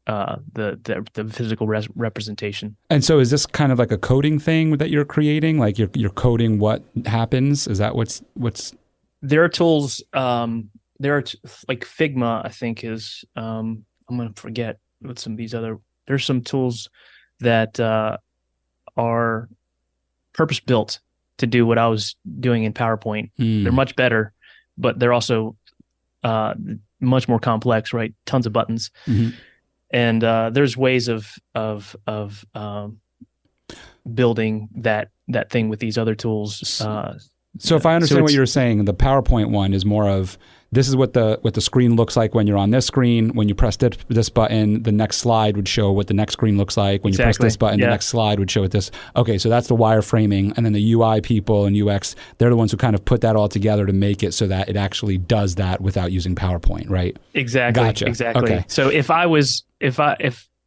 S2: the physical representation.
S1: And so is this kind of like a coding thing that you're creating? Like you're coding what happens? Is that what's
S2: there are tools, like Figma, I think is, I'm going to forget what some of these there's some tools that are purpose built to do what I was doing in PowerPoint. They're much better, but they're also much more complex, right? Tons of buttons. Mm-hmm. And there's ways of building that thing with these other tools.
S1: So if I understand what you're saying, the PowerPoint one is more of this is what the screen looks like when you're on this screen. When you press this button, the next slide would show what the next screen looks like. When you press this button, the next slide would show what this. Okay, so that's the wireframing. And then the UI people and UX, they're the ones who kind of put that all together to make it so that it actually does that without using PowerPint, right?
S2: Exactly.
S1: Gotcha.
S2: Exactly.
S1: Okay.
S2: So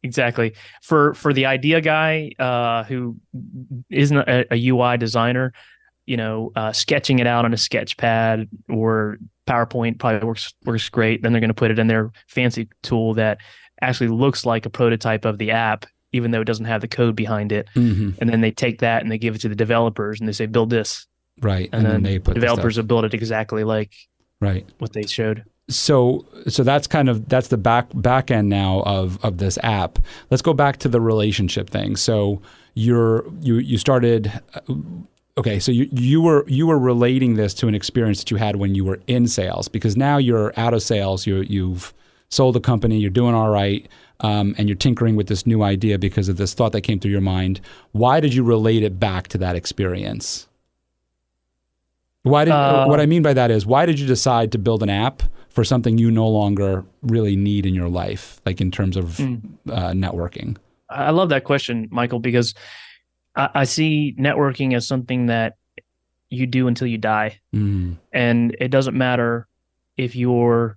S2: exactly for the idea guy who isn't a UI designer, sketching it out on a sketch pad or PowerPoint probably works great. Then they're going to put it in their fancy tool that actually looks like a prototype of the app, even though it doesn't have the code behind it. Mm-hmm. And then they take that and they give it to the developers and they say, build this.
S1: Right.
S2: And then they put developers will build it exactly like what they showed.
S1: So that's the back end now of this app. Let's go back to the relationship thing. So you started. Okay, so you were relating this to an experience that you had when you were in sales, because now you're out of sales. You've sold a company. You're doing all right, and you're tinkering with this new idea because of this thought that came through your mind. Why did you relate it back to that experience? What I mean by that is, why did you decide to build an app for something you no longer really need in your life, like in terms of networking?
S2: I love that question, Michael, because I see networking as something that you do until you die. And it doesn't matter if you're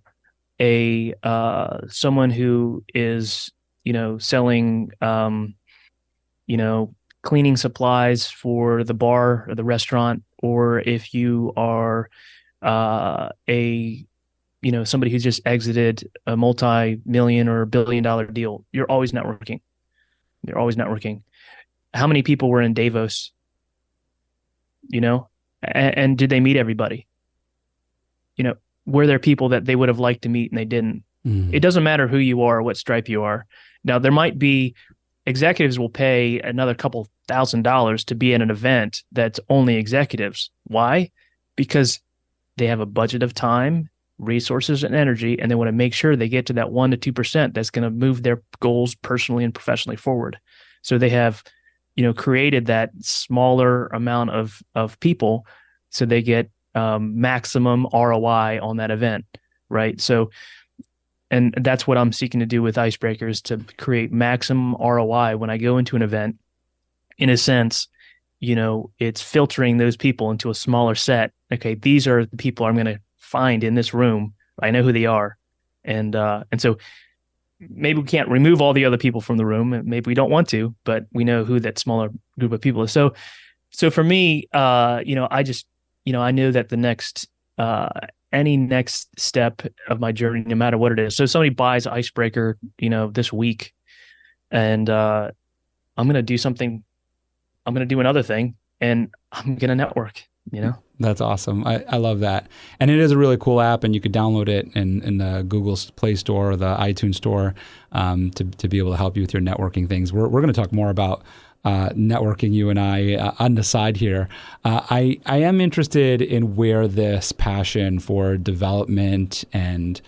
S2: someone who is, selling, cleaning supplies for the bar or the restaurant, or if you are somebody who's just exited a multi-million or billion-dollar deal. You're always networking. How many people were in Davos? And did they meet everybody? Were there people that they would have liked to meet and they didn't? It doesn't matter who you are or what stripe you are. Now, there might be executives will pay another couple $1,000s to be at an event that's only executives. Why? Because they have a budget of time, resources, and energy, and they want to make sure they get to that 1% to 2% that's going to move their goals personally and professionally forward. So they have created that smaller amount of people so they get maximum ROI on that event, right? So, and that's what I'm seeking to do with IceBrekr, is to create maximum ROI when I go into an event. In a sense, it's filtering those people into a smaller set. Okay, these are the people I'm going to find in this room, I know who they are. And so maybe we can't remove all the other people from the room. Maybe we don't want to, but we know who that smaller group of people is. So for me, I just, I knew that the next, any next step of my journey, no matter what it is. So somebody buys IceBrekr, this week, and I'm going to do something. I'm going to do another thing, and I'm going to network,
S1: That's awesome. I love that. And it is a really cool app, and you could download it in the Google Play Store or the iTunes Store to be able to help you with your networking things. We're going to talk more about networking, you and I, on the side here. I am interested in where this passion for development and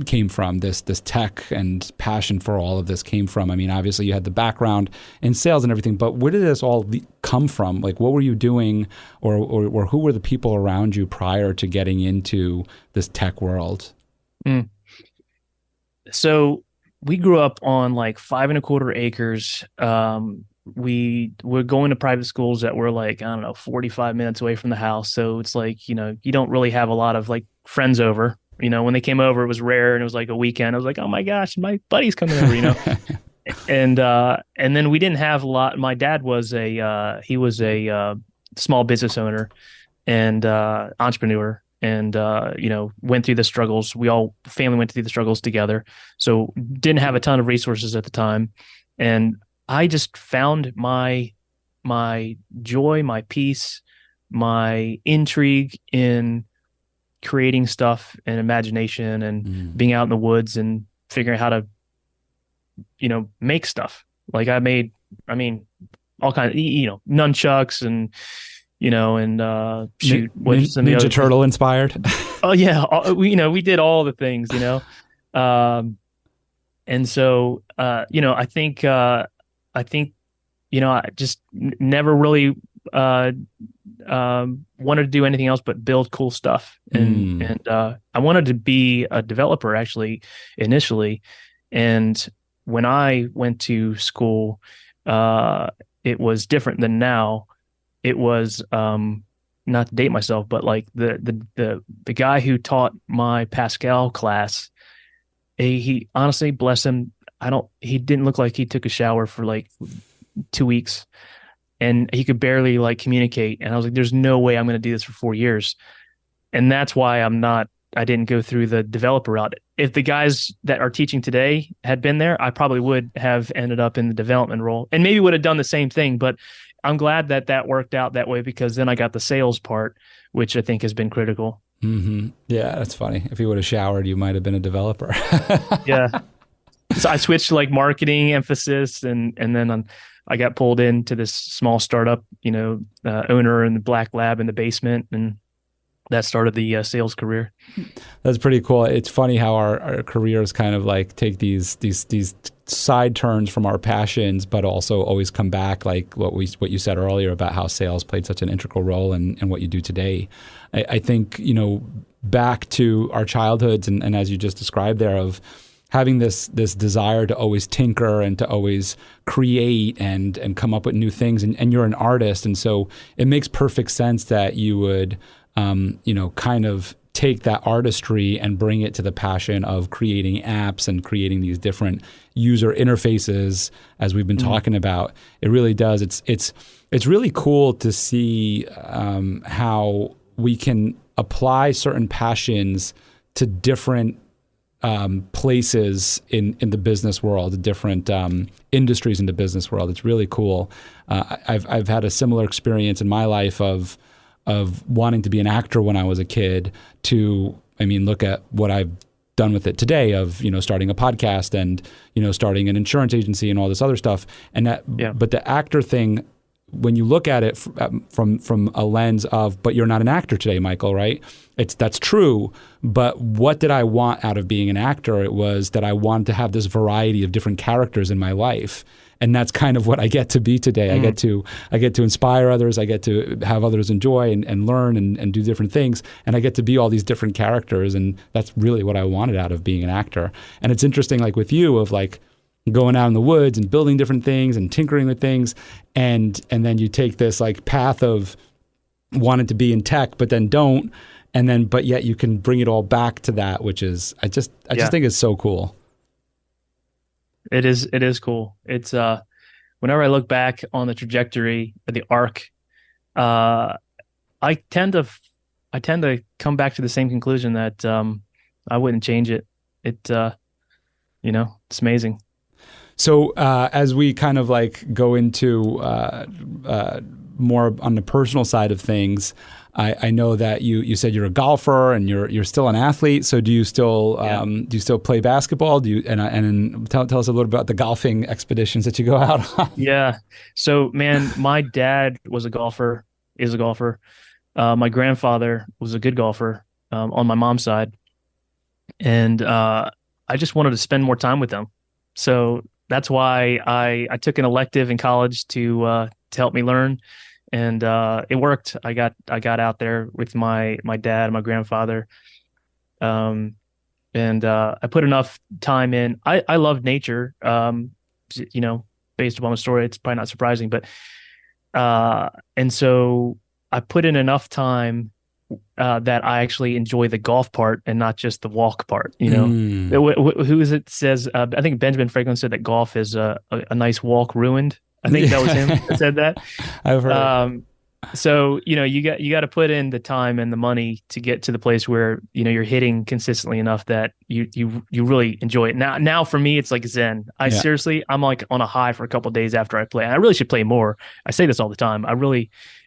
S1: came from, this tech and passion for all of this came from. I mean, obviously you had the background in sales and everything, but where did this all come from? Like, what were you doing, or who were the people around you prior to getting into this tech world?
S2: So we grew up on like 5.25 acres. We were going to private schools that were like, I don't know, 45 minutes away from the house. So it's like, you don't really have a lot of like friends over. When they came over, it was rare, and it was like a weekend. I was like, oh my gosh, my buddy's coming over, and then we didn't have a lot. My dad was he was a small business owner and entrepreneur, and went through the struggles. Family went through the struggles together. So didn't have a ton of resources at the time, and I just found my joy, my peace, my intrigue in creating stuff and imagination and being out in the woods and figuring out how to, make stuff. Like I made, all kinds of, nunchucks and, shoot.
S1: Ninja Turtle inspired.
S2: Oh yeah. We did all the things, and so, I think, I just never really, wanted to do anything else but build cool stuff. And I wanted to be a developer actually initially. And when I went to school, it was different than now. It was, not to date myself, but like the guy who taught my Pascal class, he honestly, bless him, he didn't look like he took a shower for like 2 weeks. And he could barely like communicate. And I was like, there's no way I'm going to do this for 4 years. And that's why I didn't go through the developer route. If the guys that are teaching today had been there, I probably would have ended up in the development role and maybe would have done the same thing. But I'm glad that worked out that way, because then I got the sales part, which I think has been critical.
S1: Mm-hmm. Yeah, that's funny. If you would have showered, you might have been a developer.
S2: Yeah. So I switched to like marketing emphasis, and then I got pulled into this small startup, owner in the black lab in the basement, and that started the sales career.
S1: That's pretty cool. It's funny how our careers kind of like take these side turns from our passions, but also always come back, like what you said earlier about how sales played such an integral role in what you do today. I think, back to our childhoods and as you just described there, of having this desire to always tinker and to always create and come up with new things, and you're an artist, and so it makes perfect sense that you would kind of take that artistry and bring it to the passion of creating apps and creating these different user interfaces, as we've been talking about. It really does. It's really cool to see how we can apply certain passions to different places in the business world, different industries in the business world. It's really cool. I've had a similar experience in my life of wanting to be an actor when I was a kid to, look at what I've done with it today of, starting a podcast and, starting an insurance agency and all this other stuff. And but the actor thing, when you look at it from a lens of, but you're not an actor today, Michael, right? That's true. But what did I want out of being an actor? It was that I wanted to have this variety of different characters in my life. And that's kind of what I get to be today. I get to inspire others. I get to have others enjoy and learn and do different things. And I get to be all these different characters. And that's really what I wanted out of being an actor. And it's interesting, like with you, of like going out in the woods and building different things and tinkering with things. And then you take this like path of wanting to be in tech, but then don't. and then, but yet you can bring it all back to that, which is, I just think it's so cool.
S2: It is cool. It's, whenever I look back on the trajectory of the arc, I tend to come back to the same conclusion that, I wouldn't change it. It's amazing.
S1: So as we kind of like go into more on the personal side of things, I know that you said you're a golfer and you're still an athlete. So do you still play basketball? And tell us a little bit about the golfing expeditions that you go out on.
S2: Yeah. So man, my dad was a golfer, is a golfer. My grandfather was a good golfer on my mom's side, and I just wanted to spend more time with them. So that's why I took an elective in college to help me learn. And it worked. I got out there with my dad and my grandfather, and I put enough time in. I love nature, based upon the story. It's probably not surprising, but and so I put in enough time that I actually enjoy the golf part and not just the walk part. Who is it says? I think Benjamin Franklin said that golf is a nice walk ruined. I think that was him that said that.
S1: I've heard.
S2: So you got to put in the time and the money to get to the place where you're hitting consistently enough that you really enjoy it. Now for me it's like zen. Seriously, I'm like on a high for a couple of days after I play. And I really should play more. I say this all the time.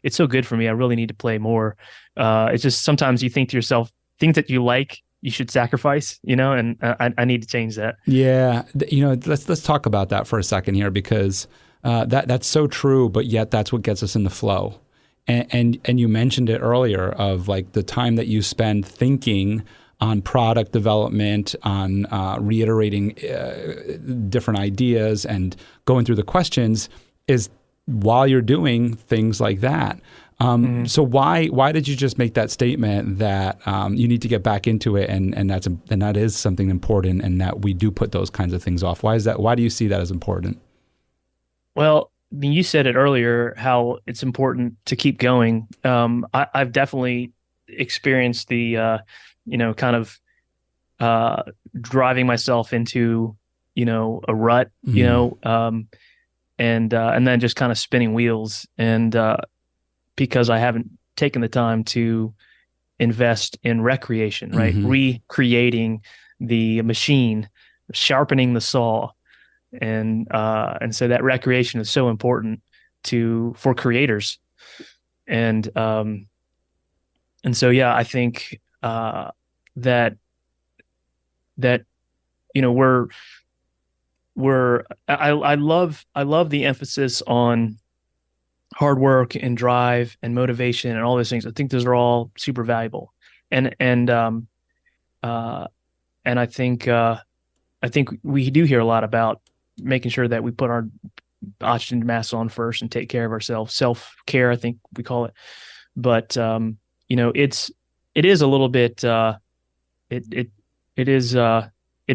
S2: It's so good for me. I really need to play more. It's just sometimes you think to yourself, things that you like, you should sacrifice, and I need to change that.
S1: Yeah, let's talk about that for a second here, because that's so true, but yet that's what gets us in the flow. And you mentioned it earlier of like the time that you spend thinking on product development, on reiterating different ideas and going through the questions is while you're doing things like that. So why did you just make that statement that you need to get back into it, and that is something important, and that we do put those kinds of things off? Why is that? Why do you see that as important?
S2: Well, I mean, you said it earlier how it's important to keep going. I've definitely experienced the kind of driving myself into a rut, and then just kind of spinning wheels, and because I haven't taken the time to invest in recreation, right? Recreating the machine, sharpening the saw. And so that recreation is so important for creators. And so, yeah, I think that I love the emphasis on hard work and drive and motivation and all those things. I think those are all super valuable. And I think we do hear a lot about making sure that we put our oxygen mask on first and take care of ourselves. Self-care, I think we call it. But it is a little bit it is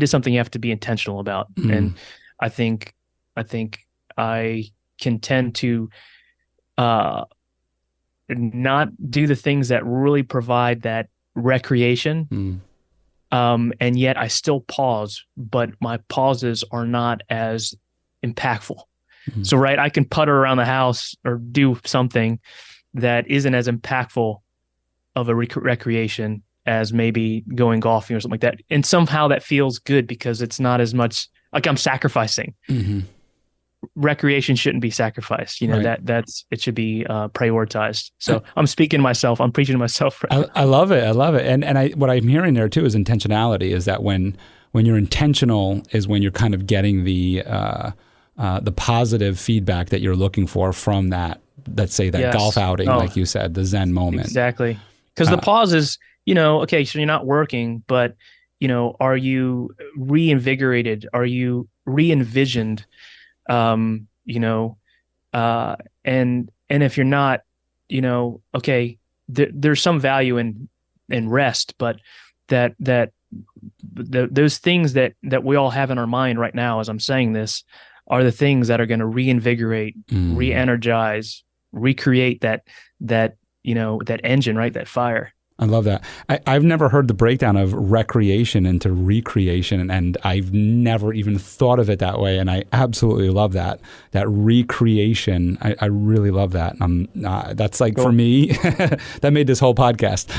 S2: something you have to be intentional about. And I think I can tend to not do the things that really provide that recreation. And yet I still pause, but my pauses are not as impactful. So, right, I can putter around the house or do something that isn't as impactful of a recreation as maybe going golfing or something like that. And somehow that feels good because it's not as much like I'm sacrificing. Recreation shouldn't be sacrificed. Right. It should be prioritized. So I'm speaking to myself. I'm preaching to myself. Right.
S1: I love it. I love it. And what I'm hearing there too is intentionality. Is that when you're intentional is when you're kind of getting the positive feedback that you're looking for from that. Let's say that golf outing, like you said, the Zen moment.
S2: Exactly. Because the pause is, okay, so you're not working, but are you reinvigorated? Are you re-envisioned? And if you're not, okay, there's some value in rest, but those things that we all have in our mind right now, as I'm saying this, are the things that are going to reinvigorate, re-energize, recreate that engine, right? That fire.
S1: I love that. I've never heard the breakdown of recreation into recreation, and I've never even thought of it that way. And I absolutely love that recreation. I really love that. That's like, cool. For me, that made this whole podcast.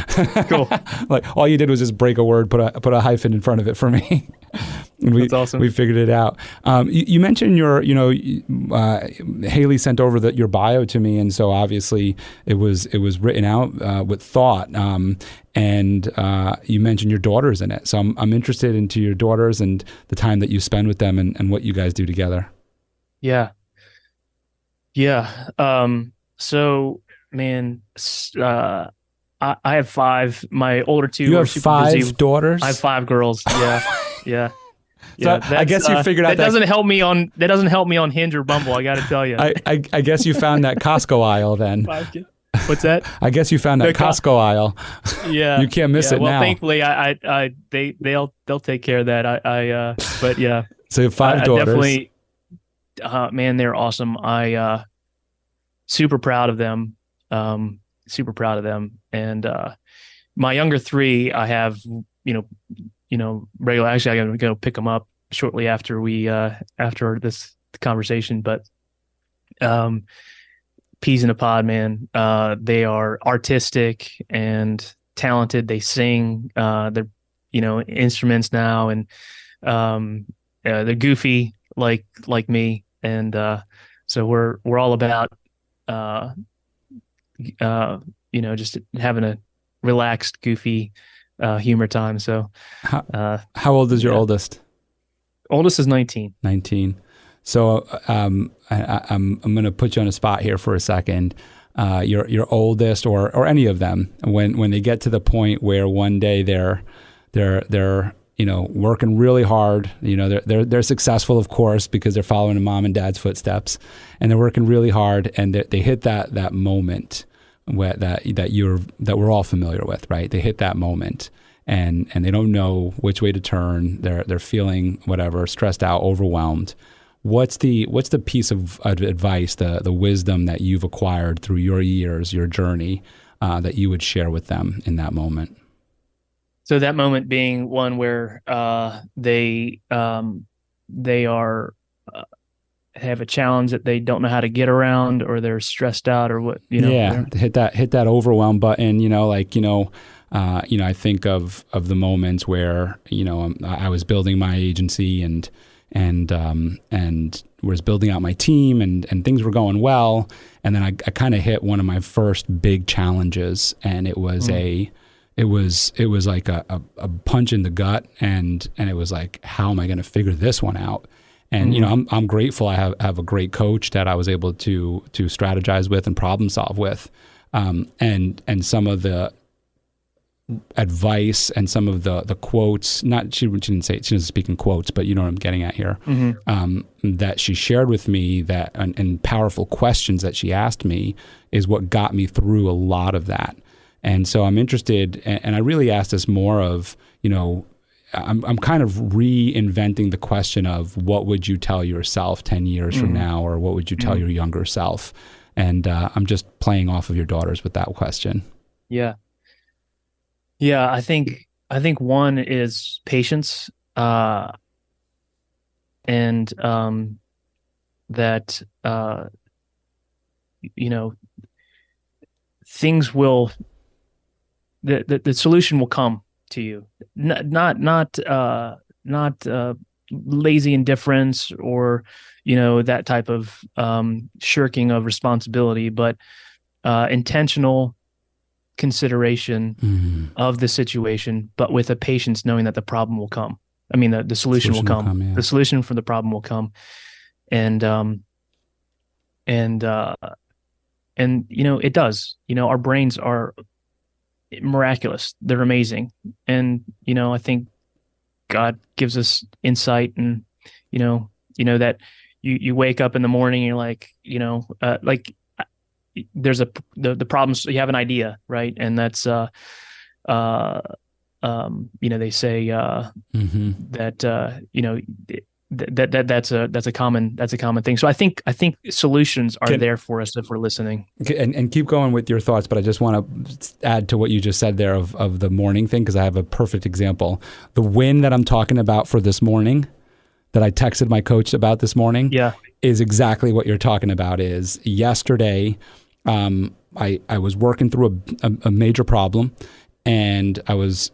S2: Cool.
S1: Like all you did was just break a word, put a hyphen in front of it for me.
S2: That's awesome.
S1: We figured it out. You mentioned Haley sent over your bio to me, and so obviously it was written out with thought. And you mentioned your daughters in it, so I'm interested into your daughters and the time that you spend with them and what you guys do together.
S2: Yeah. So, man, I have 5. My older 2
S1: You
S2: are
S1: have
S2: super
S1: 5
S2: busy.
S1: daughters?
S2: I have 5 girls. Yeah.
S1: So I guess you figured out
S2: that doesn't help me on Hinge or Bumble. I got to tell you.
S1: I guess you found that Costco aisle then.
S2: 5 kids. What's that?
S1: I guess you found that Costco aisle.
S2: Yeah,
S1: you can't miss it now.
S2: Well, thankfully, they'll take care of that. But yeah.
S1: So you have 5 daughters.
S2: Definitely, man, they're awesome. I super proud of them. And my younger 3, I have regular. Actually, I got to go pick them up shortly after this conversation. But peas in a pod, man. They are artistic and talented. They sing. They're instruments now, and they're goofy like me. And so we're all about just having a relaxed, goofy humor time. So
S1: how old is your oldest?
S2: Oldest is 19.
S1: 19. So I'm going to put you on a spot here for a second. Your oldest or any of them, when they get to the point where one day they're working really hard, they're successful, of course, because they're following in mom and dad's footsteps, and they're working really hard, and they hit that moment where that we're all familiar with, right? They hit that moment. And they don't know which way to turn. They're feeling whatever, stressed out, overwhelmed. What's the piece of advice, the wisdom that you've acquired through your years, your journey, that you would share with them in that moment?
S2: So that moment being one where they are have a challenge that they don't know how to get around, or they're stressed out, or what?
S1: Yeah, hit that overwhelm button. I think of the moments where I was building my agency and was building out my team and things were going well, and then I kind of hit one of my first big challenges, and it was it was like a punch in the gut, and it was like, how am I going to figure this one out? And I'm grateful I have a great coach that I was able to strategize with and problem solve with, and some of the advice and some of the quotes, she doesn't speak in quotes, but you know what I'm getting at here, that she shared with me, that and powerful questions that she asked me is what got me through a lot of that. And so I'm interested, and I really asked this more of, I'm kind of reinventing the question of what would you tell yourself 10 years from now, or what would you tell your younger self? And I'm just playing off of your daughters with that question.
S2: Yeah. Yeah, I think one is patience, and that things will, the solution will come to you. Not lazy indifference or that type of shirking of responsibility, but intentional consideration of the situation, but with a patience, knowing that the problem will come. I mean, the solution will come.
S1: Yeah.
S2: The solution for the problem will come. And it does. Our brains are miraculous. They're amazing. And, I think God gives us insight, and, that you wake up in the morning, and you're like, there's the problems. You have an idea, right? And that's they say that that's a common thing. So I think solutions are there for us if we're listening.
S1: And keep going with your thoughts, but I just want to add to what you just said there of the morning thing, because I have a perfect example. The win that I'm talking about for this morning, that I texted my coach about this morning, is exactly what you're talking about. Is yesterday, I was working through a major problem, and I was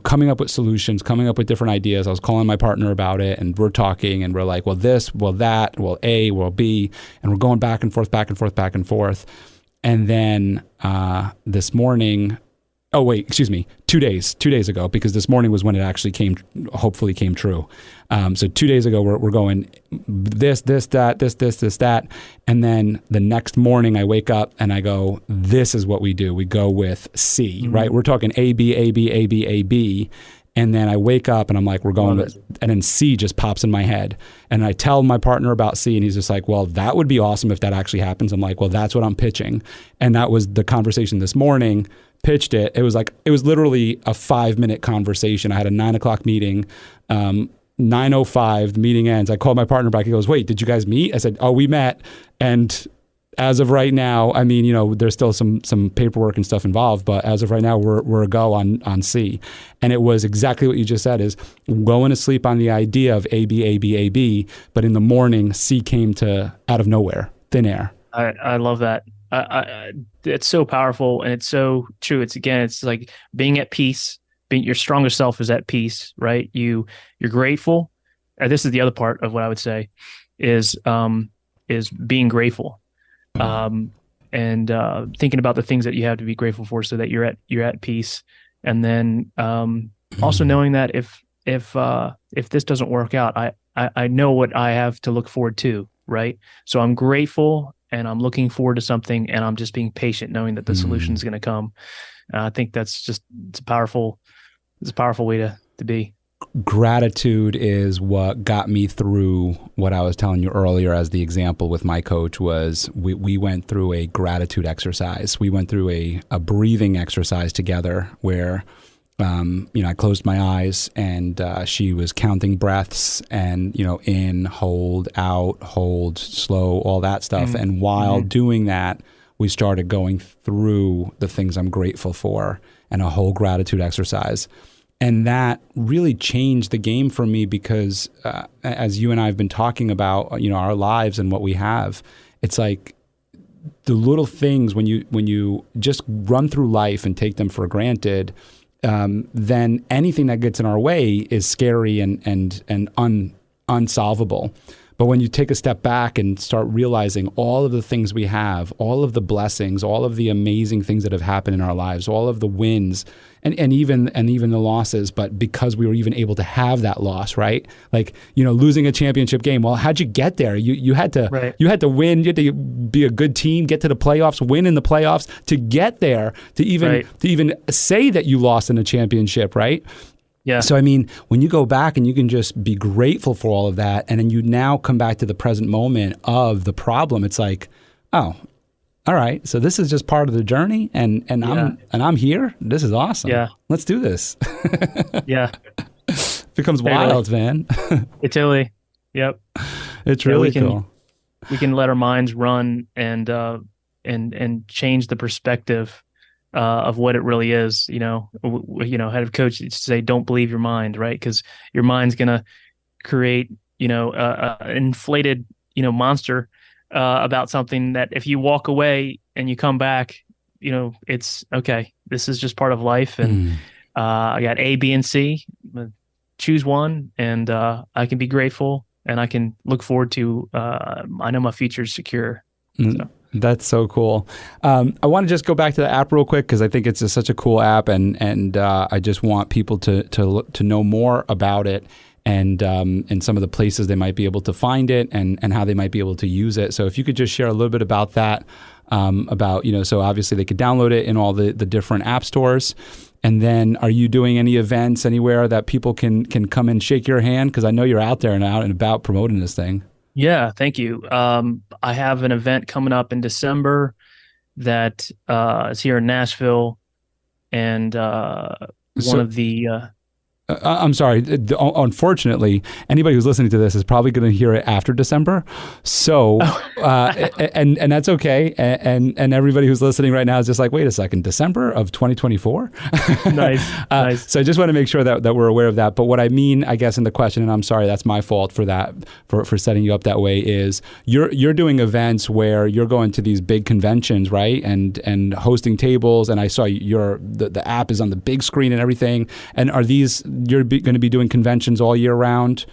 S1: coming up with solutions, coming up with different ideas. I was calling my partner about it, and we're talking, and we're like, well, this, well, that, well, A, well, B, and we're going back and forth, back and forth, back and forth. And then this morning, 2 days ago, because this morning was when it actually hopefully came true. So 2 days ago, we're going this, that. And then the next morning I wake up and I go, this is what we do. We go with C, right? We're talking A, B, A, B, A, B, A, B. And then I wake up and I'm like, we're going with, and then C just pops in my head. And I tell my partner about C, and he's just like, well, that would be awesome if that actually happens. I'm like, well, that's what I'm pitching. And that was the conversation this morning. Pitched it. It was literally a 5-minute conversation. I had a 9:00 meeting. 9:05, the meeting ends. I called my partner back. He goes, wait, did you guys meet? I said, oh, we met. And as of right now, I mean, there's still some paperwork and stuff involved, but as of right now, we're a go on C. And it was exactly what you just said, is going to sleep on the idea of A, B, A, B, A, B, but in the morning, C came out of nowhere, thin air.
S2: I love that. It's so powerful, and it's so true. It's like being at peace. Being your strongest self is at peace, right? You're grateful. This is the other part of what I would say is being grateful, and thinking about the things that you have to be grateful for, so that you're at peace. And then also knowing that if this doesn't work out, I know what I have to look forward to, right? So I'm grateful, and I'm looking forward to something, and I'm just being patient, knowing that the solution is going to come. I think that's it's a powerful way to be.
S1: Gratitude is what got me through what I was telling you earlier as the example with my coach. Was we went through a gratitude exercise. We went through a breathing exercise together where I closed my eyes, and she was counting breaths, and in, hold, out, hold, slow, all that stuff. And while doing that, we started going through the things I'm grateful for and a whole gratitude exercise. And that really changed the game for me, because as you and I have been talking about, our lives and what we have, it's like the little things when you just run through life and take them for granted, then anything that gets in our way is scary and unsolvable. But when you take a step back and start realizing all of the things we have, all of the blessings, all of the amazing things that have happened in our lives, all of the wins, and even the losses, but because we were even able to have that loss, right? Like, losing a championship game. Well, how'd you get there? You had to win. You had to be a good team, get to the playoffs, win in the playoffs to get there, to even say that you lost in a championship, right?
S2: Yeah.
S1: So, I mean, when you go back and you can just be grateful for all of that, and then you now come back to the present moment of the problem, it's like, oh, all right, so this is just part of the journey, and I'm here. This is awesome.
S2: Yeah.
S1: Let's do this.
S2: Yeah.
S1: It becomes wild, man.
S2: It totally. Yep.
S1: It's really cool.
S2: We can let our minds run and change the perspective of what it really is. Head of coach say, don't believe your mind, right? Because your mind's gonna create an inflated monster about something that if you walk away and you come back, it's okay. This is just part of life, and I got A, B, and C. Choose one, and I can be grateful, and I can look forward to. I know my future is secure. So.
S1: That's so cool. I want to just go back to the app real quick, because I think it's such a cool app, and I just want people to know more about it, and some of the places they might be able to find it, and how they might be able to use it. So if you could just share a little bit about that, so obviously they could download it in all the different app stores. And then are you doing any events anywhere that people can come and shake your hand? Because I know you're out there and out and about promoting this thing.
S2: Yeah, thank you. I have an event coming up in December that is here in Nashville, and one of the
S1: I'm sorry. Unfortunately, anybody who's listening to this is probably going to hear it after December. So, and that's okay. And everybody who's listening right now is just like, wait a second, December of 2024?
S2: Nice.
S1: So I just want to make sure that we're aware of that. But what I mean, I guess, in the question, and I'm sorry, that's my fault for that, for setting you up that way, is you're doing events where you're going to these big conventions, right? And hosting tables. And I saw the app is on the big screen and everything. And are these, you're going to be doing conventions all year round?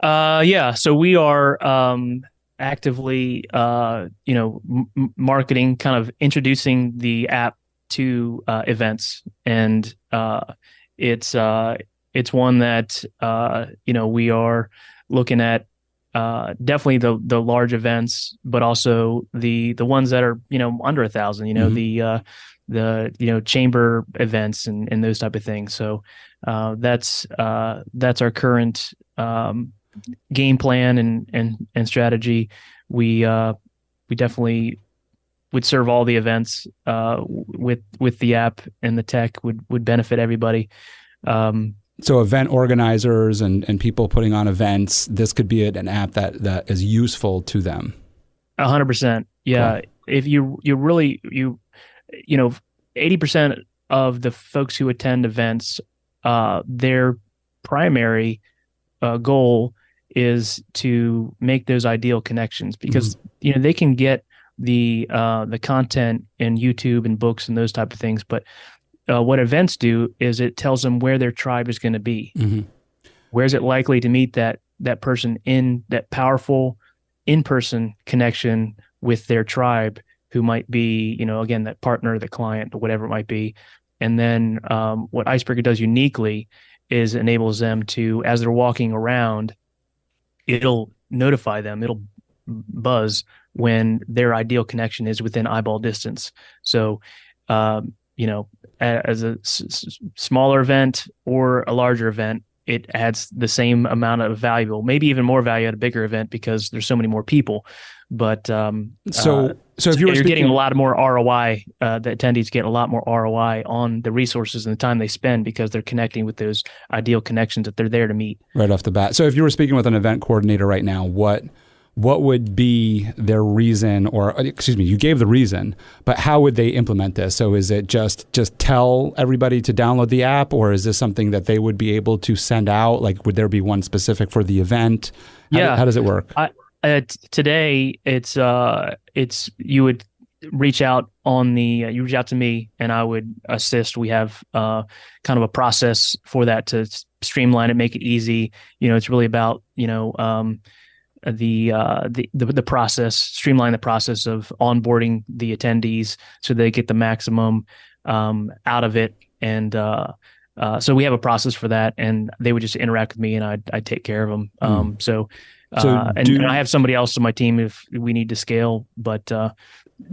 S2: Yeah. So we are actively, marketing, kind of introducing the app to events, and it's one that we are looking at. Definitely the large events, but also the ones that are under 1,000. The chamber events and those type of things. So that's our current game plan and strategy. We definitely would serve all the events with the app, and the tech would benefit everybody.
S1: So event organizers and people putting on events, this could be an app that is useful to them.
S2: 100%. Yeah. Cool. If you really 80% of the folks who attend events, their primary goal is to make those ideal connections, because they can get the content in YouTube and books and those type of things, but what events do is it tells them where their tribe is going to be. Where is it likely to meet that person in that powerful in-person connection with their tribe, who might be, again, that partner, the client, or whatever it might be. And then what IceBrekr does uniquely is enables them to, as they're walking around, it'll notify them, it'll buzz when their ideal connection is within eyeball distance. So, as a smaller event or a larger event, it adds the same amount of value, maybe even more value at a bigger event, because there's so many more people. But so if you're getting a lot more ROI, the attendees get a lot more ROI on the resources and the time they spend, because they're connecting with those ideal connections that they're there to meet
S1: right off the bat. So if you were speaking with an event coordinator right now, what would be their reason, or excuse me, you gave the reason, but how would they implement this? So is it just tell everybody to download the app, or is this something that they would be able to send out? Like, would there be one specific for the event? How does it work?
S2: Today, it's you would reach out you reach out to me, and I would assist. We have kind of a process for that to streamline it, make it easy. It's really about the process, streamline the process of onboarding the attendees so they get the maximum out of it. And so we have a process for that, and they would just interact with me, and I'd take care of them. And I have somebody else on my team if we need to scale. But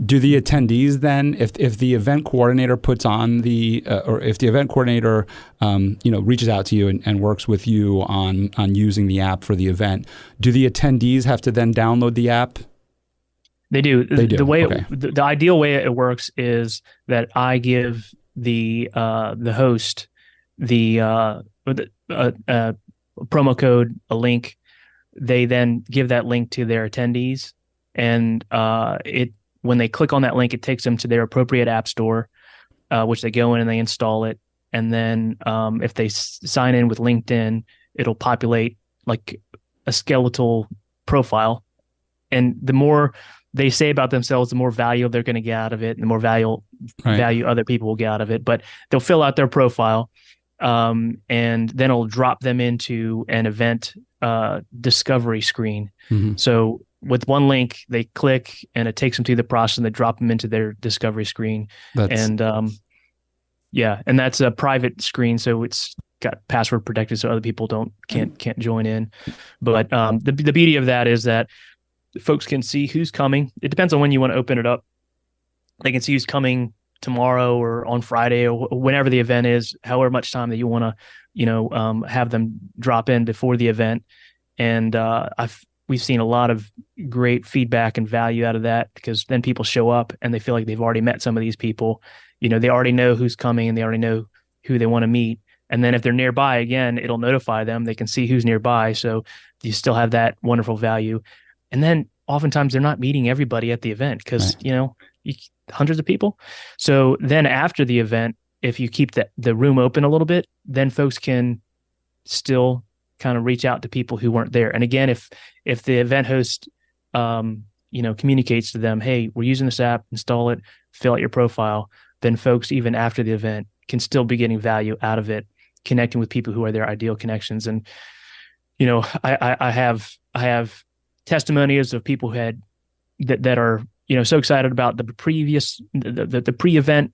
S1: do the attendees then, if the event coordinator puts on or if the event coordinator reaches out to you and works with you on using the app for the event, do the attendees have to then download the app?
S2: They do. The way
S1: okay.
S2: The ideal way it works is that I give the host the promo code, a link. They then give that link to their attendees, and when they click on that link, it takes them to their appropriate app store, which they go in and they install it. And then if they sign in with LinkedIn, it'll populate like a skeletal profile. And the more they say about themselves, the more value they're going to get out of it, and the more value other people will get out of it. But they'll fill out their profile, and then it'll drop them into an event discovery screen. So with one link, they click, and it takes them through the process, and they drop them into their discovery screen. And that's a private screen, so it's got password protected, so other people can't join in. But the beauty of that is that folks can see who's coming. It depends on when you want to open it up. They can see who's coming tomorrow or on Friday or whenever the event is, however much time that you want to, have them drop in before the event. And we've seen a lot of great feedback and value out of that, because then people show up and they feel like they've already met some of these people. They already know who's coming, and they already know who they want to meet. And then if they're nearby again, it'll notify them. They can see who's nearby. So you still have that wonderful value. And then oftentimes they're not meeting everybody at the event because,
S1: Right.
S2: hundreds of people. So then after the event, if you keep the room open a little bit, then folks can still kind of reach out to people who weren't there. And again, if the event host, communicates to them, hey, we're using this app, install it, fill out your profile, then folks, even after the event, can still be getting value out of it, connecting with people who are their ideal connections. And, I have testimonies of people who had that are, so excited about the pre-event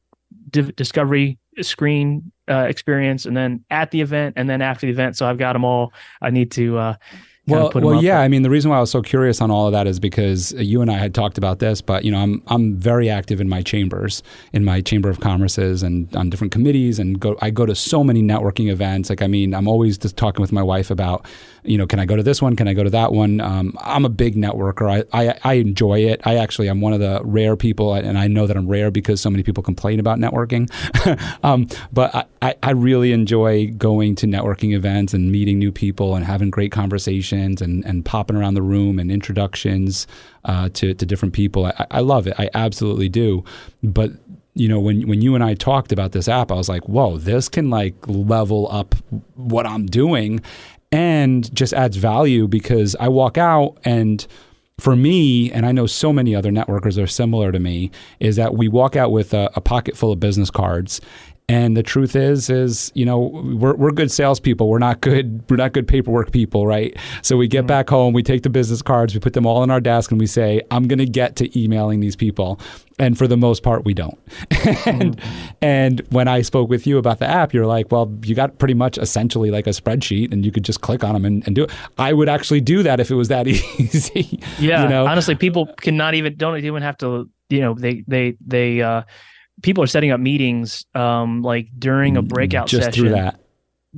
S2: discovery screen experience, and then at the event, and then after the event. So I've got them all. I need to
S1: yeah. I mean, the reason why I was so curious on all of that is because you and I had talked about this, but I'm very active in my chambers, in my chamber of commerces, and on different committees, and I go to so many networking events. Like, I mean, I'm always just talking with my wife about, can I go to this one? Can I go to that one? I'm a big networker. I enjoy it. I'm one of the rare people, and I know that I'm rare because so many people complain about networking. But I really enjoy going to networking events and meeting new people and having great conversations and popping around the room and introductions to different people. I love it. I absolutely do. But when you and I talked about this app, I was like, whoa, this can like level up what I'm doing and just adds value, because I walk out, and for me, and I know so many other networkers are similar to me, is that we walk out with a pocket full of business cards. And the truth is, we're good salespeople. We're not good paperwork people, right? So we get back home, we take the business cards, we put them all on our desk, and we say, I'm going to get to emailing these people. And for the most part, we don't. And when I spoke with you about the app, you're like, well, you got pretty much essentially like a spreadsheet, and you could just click on them and do it. I would actually do that if it was that easy.
S2: Yeah. Honestly, people don't even have to, people are setting up meetings like during a breakout
S1: just
S2: session.
S1: Through that.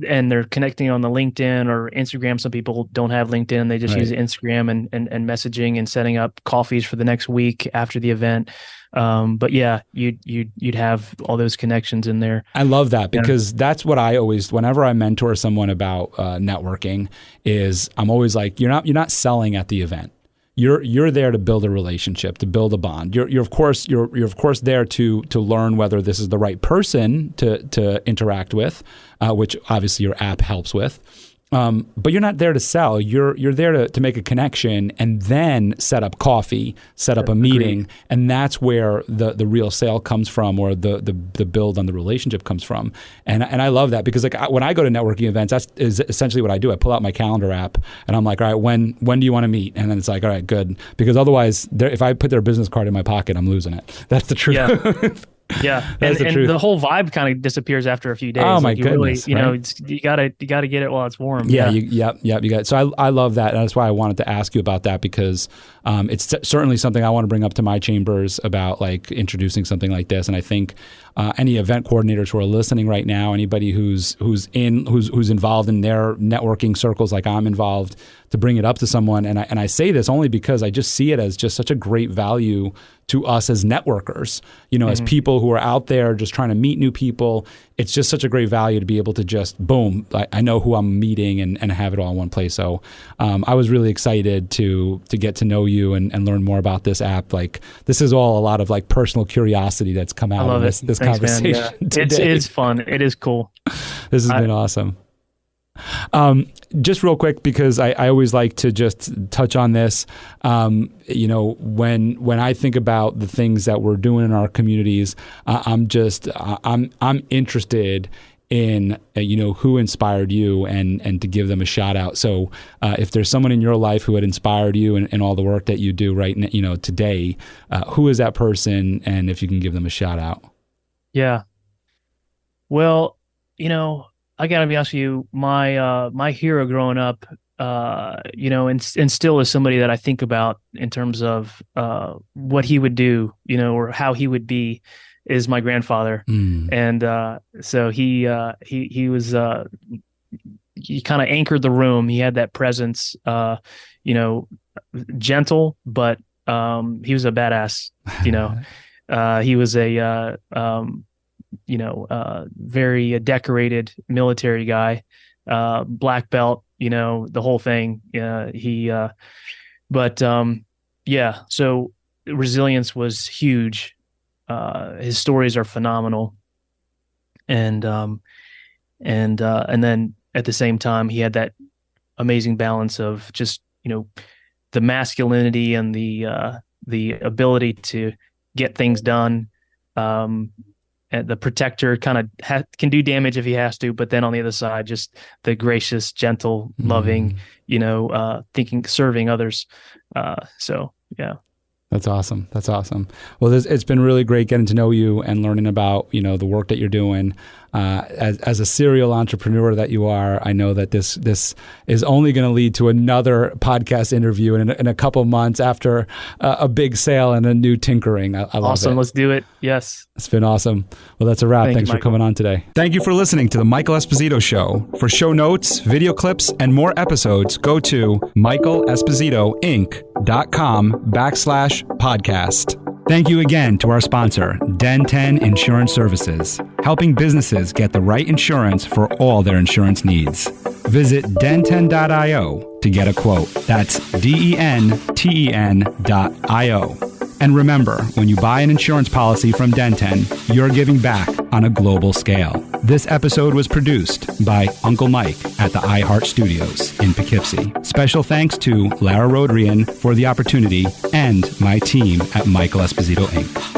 S2: And they're connecting on the LinkedIn or Instagram. Some people don't have LinkedIn. They just use Instagram and messaging and setting up coffees for the next week after the event. But yeah, you'd have all those connections in there.
S1: I love that, because that's what I always, whenever I mentor someone about networking, is I'm always like, you're not selling at the event. You're there to build a relationship, to build a bond. You're of course there to learn whether this is the right person to interact with, which obviously your app helps with. But you're not there to sell. You're there to make a connection, and then set up coffee, set up a meeting. Agreed. And that's where the real sale comes from, or the build on the relationship comes from. And I love that, because like when I go to networking events, that's is essentially what I do. I pull out my calendar app, and I'm like, all right, when do you want to meet? And then it's like, all right, good. Because otherwise, if I put their business card in my pocket, I'm losing it. That's the truth.
S2: Yeah. Yeah, and the whole vibe kind of disappears after a few days.
S1: Oh my goodness!
S2: Really, you gotta get it while it's warm.
S1: Yeah, you got it. So I love that, and that's why I wanted to ask you about that, because it's certainly something I want to bring up to my chambers about, like introducing something like this. And I think any event coordinators who are listening right now, anybody who's involved in their networking circles like I'm involved, to bring it up to someone. And I say this only because I just see it as just such a great value to us as networkers, as people who are out there just trying to meet new people. It's just such a great value to be able to just, boom, I know who I'm meeting and have it all in one place. So I was really excited to get to know you and learn more about this app. Like, this is all a lot of like personal curiosity that's come out of this Thanks, conversation today.
S2: It's fun. It is cool.
S1: This has been awesome. Just real quick, because I always like to just touch on this. When I think about the things that we're doing in our communities, I'm interested in who inspired you, and to give them a shout out. So if there's someone in your life who had inspired you in all the work that you do right today, who is that person, and if you can give them a shout out?
S2: Yeah. Well, I gotta be honest with you. My hero growing up, and still is somebody that I think about in terms of what he would do, or how he would be, is my grandfather. And so he was he kind of anchored the room. He had that presence, gentle, but he was a badass. He was a very decorated military guy, black belt, the whole thing. So resilience was huge. His stories are phenomenal. And then at the same time, he had that amazing balance of just, the masculinity and the ability to get things done. And the protector kind of can do damage if he has to, but then on the other side, just the gracious, gentle, loving, serving others. Yeah.
S1: That's awesome. That's awesome. Well, it's been really great getting to know you and learning about, the work that you're doing. As a serial entrepreneur that you are, I know that this is only going to lead to another podcast interview in a couple months after a big sale and a new tinkering. I love it.
S2: Awesome. Let's do it. Yes.
S1: It's been awesome. Well, that's a wrap. Thanks for coming on today. Thank you for listening to The Michael Esposito Show. For show notes, video clips, and more episodes, go to michaelespositoinc.com/podcast. Thank you again to our sponsor, Den 10 Insurance Services, helping businesses get the right insurance for all their insurance needs. Visit den10.io to get a quote. That's DENTEN.io. And remember, when you buy an insurance policy from Den 10, you're giving back on a global scale. This episode was produced by Uncle Mike at the iHeart Studios in Poughkeepsie. Special thanks to Lara Rodrian for the opportunity and my team at Michael Esposito Inc.